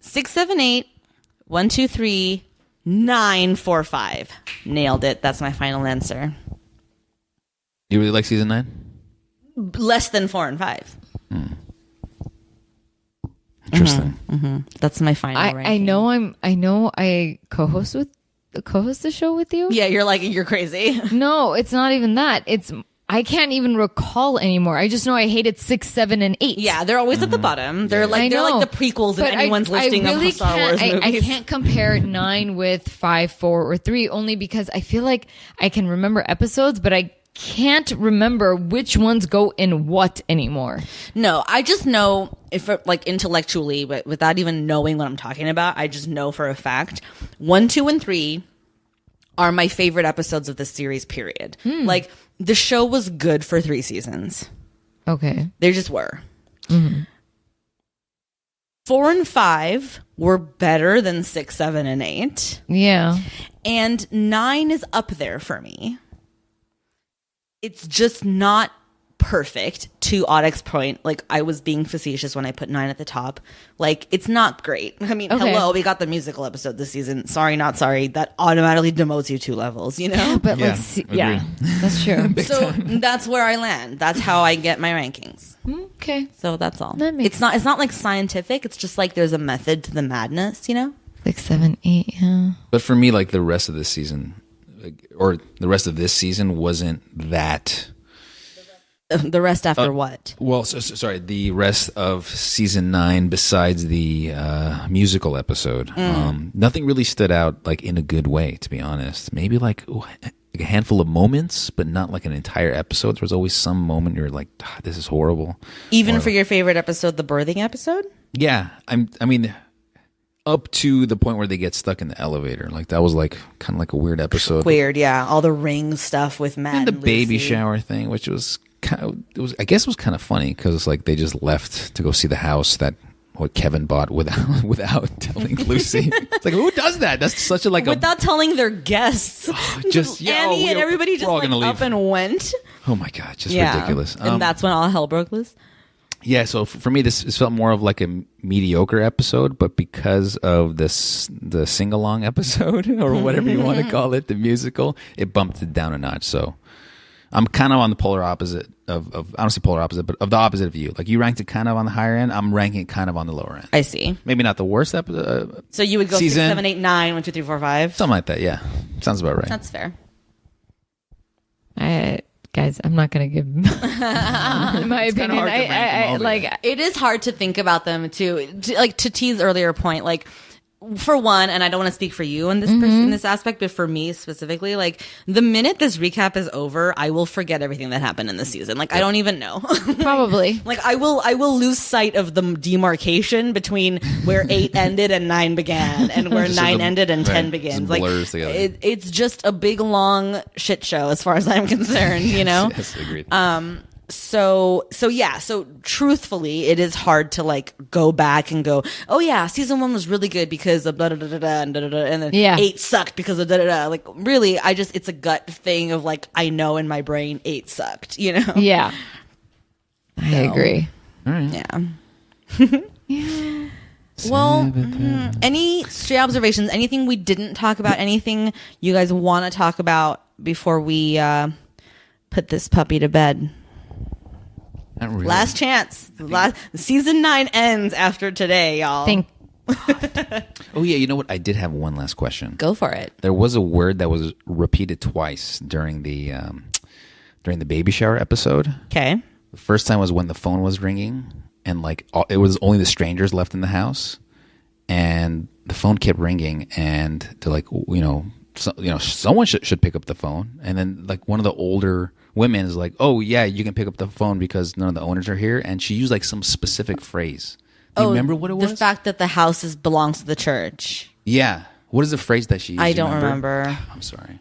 6, 7, 8, 1, 2, 3, 9, 4, 5. Nailed it. That's my final answer. You really like season 9? Less than 4 and 5. Interesting. That's my final I ranking. know I co-host with co-host the show with you? Yeah, you're crazy. No, it's not even that. I can't even recall anymore. I just know I hated 6, 7, and 8. Yeah, they're always at the bottom. They're like I know. the prequels in But anyone's listing really of Star Wars movies. I can't compare 9 with 5, 4, or 3 only because I feel like I can remember episodes, but I can't remember which ones go in what anymore. No, I just know if like intellectually, but without even knowing what I'm talking about, I just know for a fact 1, 2, and 3 are my favorite episodes of this series, period. Like, the show was good for 3 seasons. Okay. They just were. 4 and 5 were better than 6, 7, and 8. Yeah. And 9 is up there for me. It's just not perfect, to Audek's point. Like, I was being facetious when I put 9 at the top. Like, it's not great. I mean, Okay. hello, we got the musical episode this season. Sorry, not sorry. That automatically demotes you 2 levels, you know? But Yeah, yeah, that's true. So that's where I land. That's how I get my rankings. Okay. So that's all. That makes It's not like scientific. It's just like there's a method to the madness, you know? 6, 7, 8, yeah. But for me, like the rest of this season, or the rest of this season, wasn't that. The rest after what? Well, sorry, the rest of season 9, besides the musical episode, nothing really stood out like in a good way. To be honest, maybe like a handful of moments, but not like an entire episode. There was always some moment you're like, "This is horrible." Even Or- for your favorite episode, the birthing episode? Yeah, I mean, up to the point where they get stuck in the elevator, like that was like kind of like a weird episode. Weird, yeah. All the ring stuff with Matt And the and baby Lucy. shower thing, which was I guess it was kind of funny because like they just left to go see the house that what Kevin bought without telling Lucy. It's like, who does that? That's such a like Without telling their guests. just yeah, Annie and everybody we're just all like gonna up leave. and went. Oh my god, just Yeah. ridiculous. And that's when all hell broke loose. Yeah, so for me, this felt more of like a mediocre episode, but because of the sing along episode or whatever you want to call it, the musical, it bumped it down a notch. So I'm kind of on the polar opposite of I don't say polar opposite, but of the opposite of you. Like you ranked it kind of on the higher end. I'm ranking it kind of on the lower end. I see. Maybe not the worst episode. So you would go Season. 6, 7, 8, 9, 1, 2, 3, 4, 5. Something like that. Yeah, sounds about right. That's fair. Guys, I'm not gonna give my opinion. hard to rank them all like It is hard to think about them too. Like to T's earlier point, like for one, and I don't want to speak for you in this in this aspect, but for me specifically, like the minute this recap is over, I will forget everything that happened in the season. Like I don't even know. probably. Like I will lose sight of the demarcation between where 8 ended and 9 began, and where Just 9 the- ended and 10 right, begins. just Like blurs together. it's just a big long shit show as far as I'm concerned. You know. Yes, agreed. So yeah, so truthfully, it is hard to like go back and go, oh yeah, season 1 was really good because of blah da da da da and da da da, and then Yeah. 8 sucked because of da da da. Like really, it's a gut thing of like I know in my brain 8 sucked, you know? Yeah. I agree. All right. Yeah. Well, any stray observations? Anything we didn't talk about? Anything you guys want to talk about before we put this puppy to bed? Not really. Last chance. Season 9 ends after today, y'all. Oh yeah, you know what? I did have one last question. Go for it. There was a word that was repeated twice during the baby shower episode. Okay. The first time was when the phone was ringing, and like it was only the strangers left in the house, and the phone kept ringing, and they're like, someone should pick up the phone, and then like one of the older women is like, oh yeah, you can pick up the phone because none of the owners are here, and she used like some specific phrase. Do you remember what it was? The fact that the house belongs to the church. Yeah. What is the phrase that she used? I Do you don't remember. I'm sorry.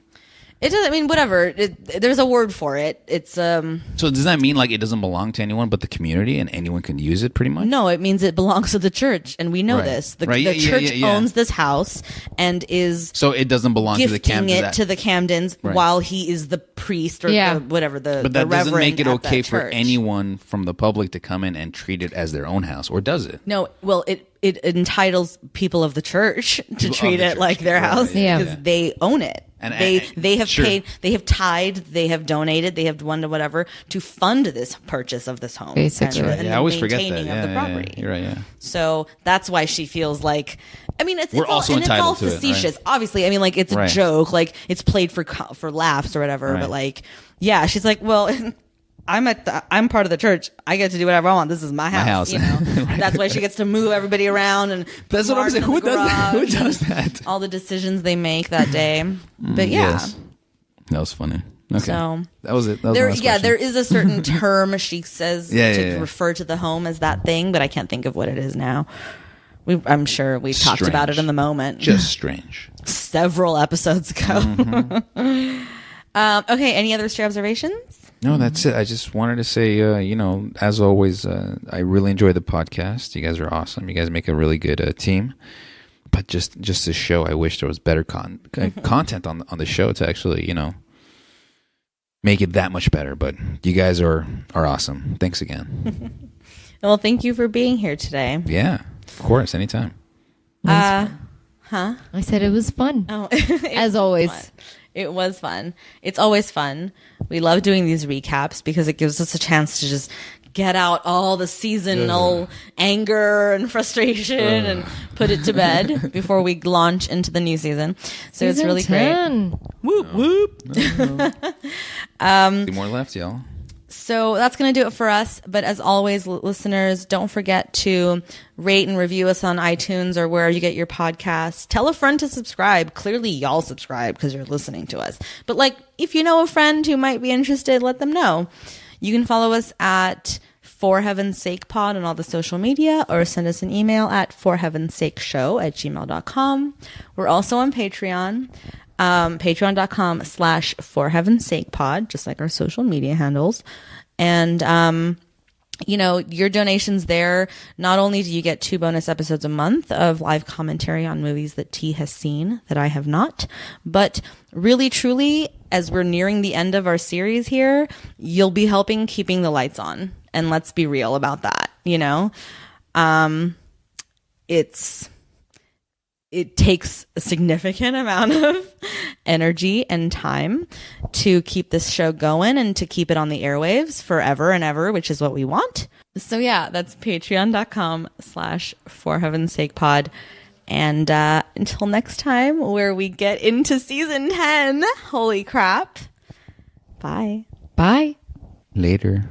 It doesn't mean whatever. There's a word for it. It's So does that mean like it doesn't belong to anyone but the community and anyone can use it pretty much? no. It means it belongs to the church, and we know Right. this. The, Right, the yeah, church yeah. owns this house and is So it doesn't belong to the gifting Camdens. it to the Camdens Right. while he is the priest or Yeah. the whatever the But that the doesn't reverend make it at okay that for church. anyone from the public to come in and treat it as their own house, or does it? No, well, it entitles people of the church to People of treat the it church. like their Right. house Yeah. because they own it. And they have sure. paid, they have tied, they have donated, they have done whatever to fund this purchase of this home. Basically. and, Right. and I the always forget that. maintaining of the property. You're right. Yeah. So that's why she feels like, I mean, We're also entitled to it, right? facetious. Obviously, I mean, like, it's a Right. joke, like it's played for laughs or whatever. Right. But like, yeah, she's like, well, I'm part of the church. I get to do whatever I want. This is my house. house. You know, that's why she gets to move everybody around and. That's what I'm saying. Who does that? Who does that? All the decisions they make that day. But yeah. Yes. That was funny. Okay. So that was it. That was there, my last yeah, question. there is a certain term she says to Yeah. refer to the home as that thing, but I can't think of what it is now. I'm sure we talked about it Strange. in the moment Just strange. several episodes ago. Mm-hmm. Okay, any other stray observations? No, that's it. I just wanted to say, as always, I really enjoy the podcast. You guys are awesome. You guys make a really good team. But just this show, I wish there was better content on the show to actually, make it that much better. But you guys are awesome. Thanks again. Well, thank you for being here today. Yeah, of course, anytime. I said it was fun. Oh, As always. fun. It was fun. It's always fun. We love doing these recaps because it gives us a chance to just get out all the seasonal anger and frustration and put it to bed before we launch into the new season. So it's really great. 10. Whoop, whoop. 2 more left, y'all. So that's going to do it for us. But as always, listeners, don't forget to rate and review us on iTunes or wherever you get your podcasts. Tell a friend to subscribe. Clearly, y'all subscribe because you're listening to us. But like, if you know a friend who might be interested, let them know. You can follow us at For Heaven's Sake Pod on all the social media, or send us an email at forheavensakeshow@gmail.com. We're also on Patreon. Patreon.com/For Heaven's Sake Pod, just like our social media handles. And, your donations there, not only do you get 2 bonus episodes a month of live commentary on movies that T has seen that I have not, but really, truly, as we're nearing the end of our series here, you'll be helping keeping the lights on. And let's be real about that, it takes a significant amount of energy and time to keep this show going and to keep it on the airwaves forever and ever, which is what we want. So yeah, that's patreon.com/For Heaven's Sake Pod. And until next time, where we get into season 10, holy crap. Bye. Bye. Later.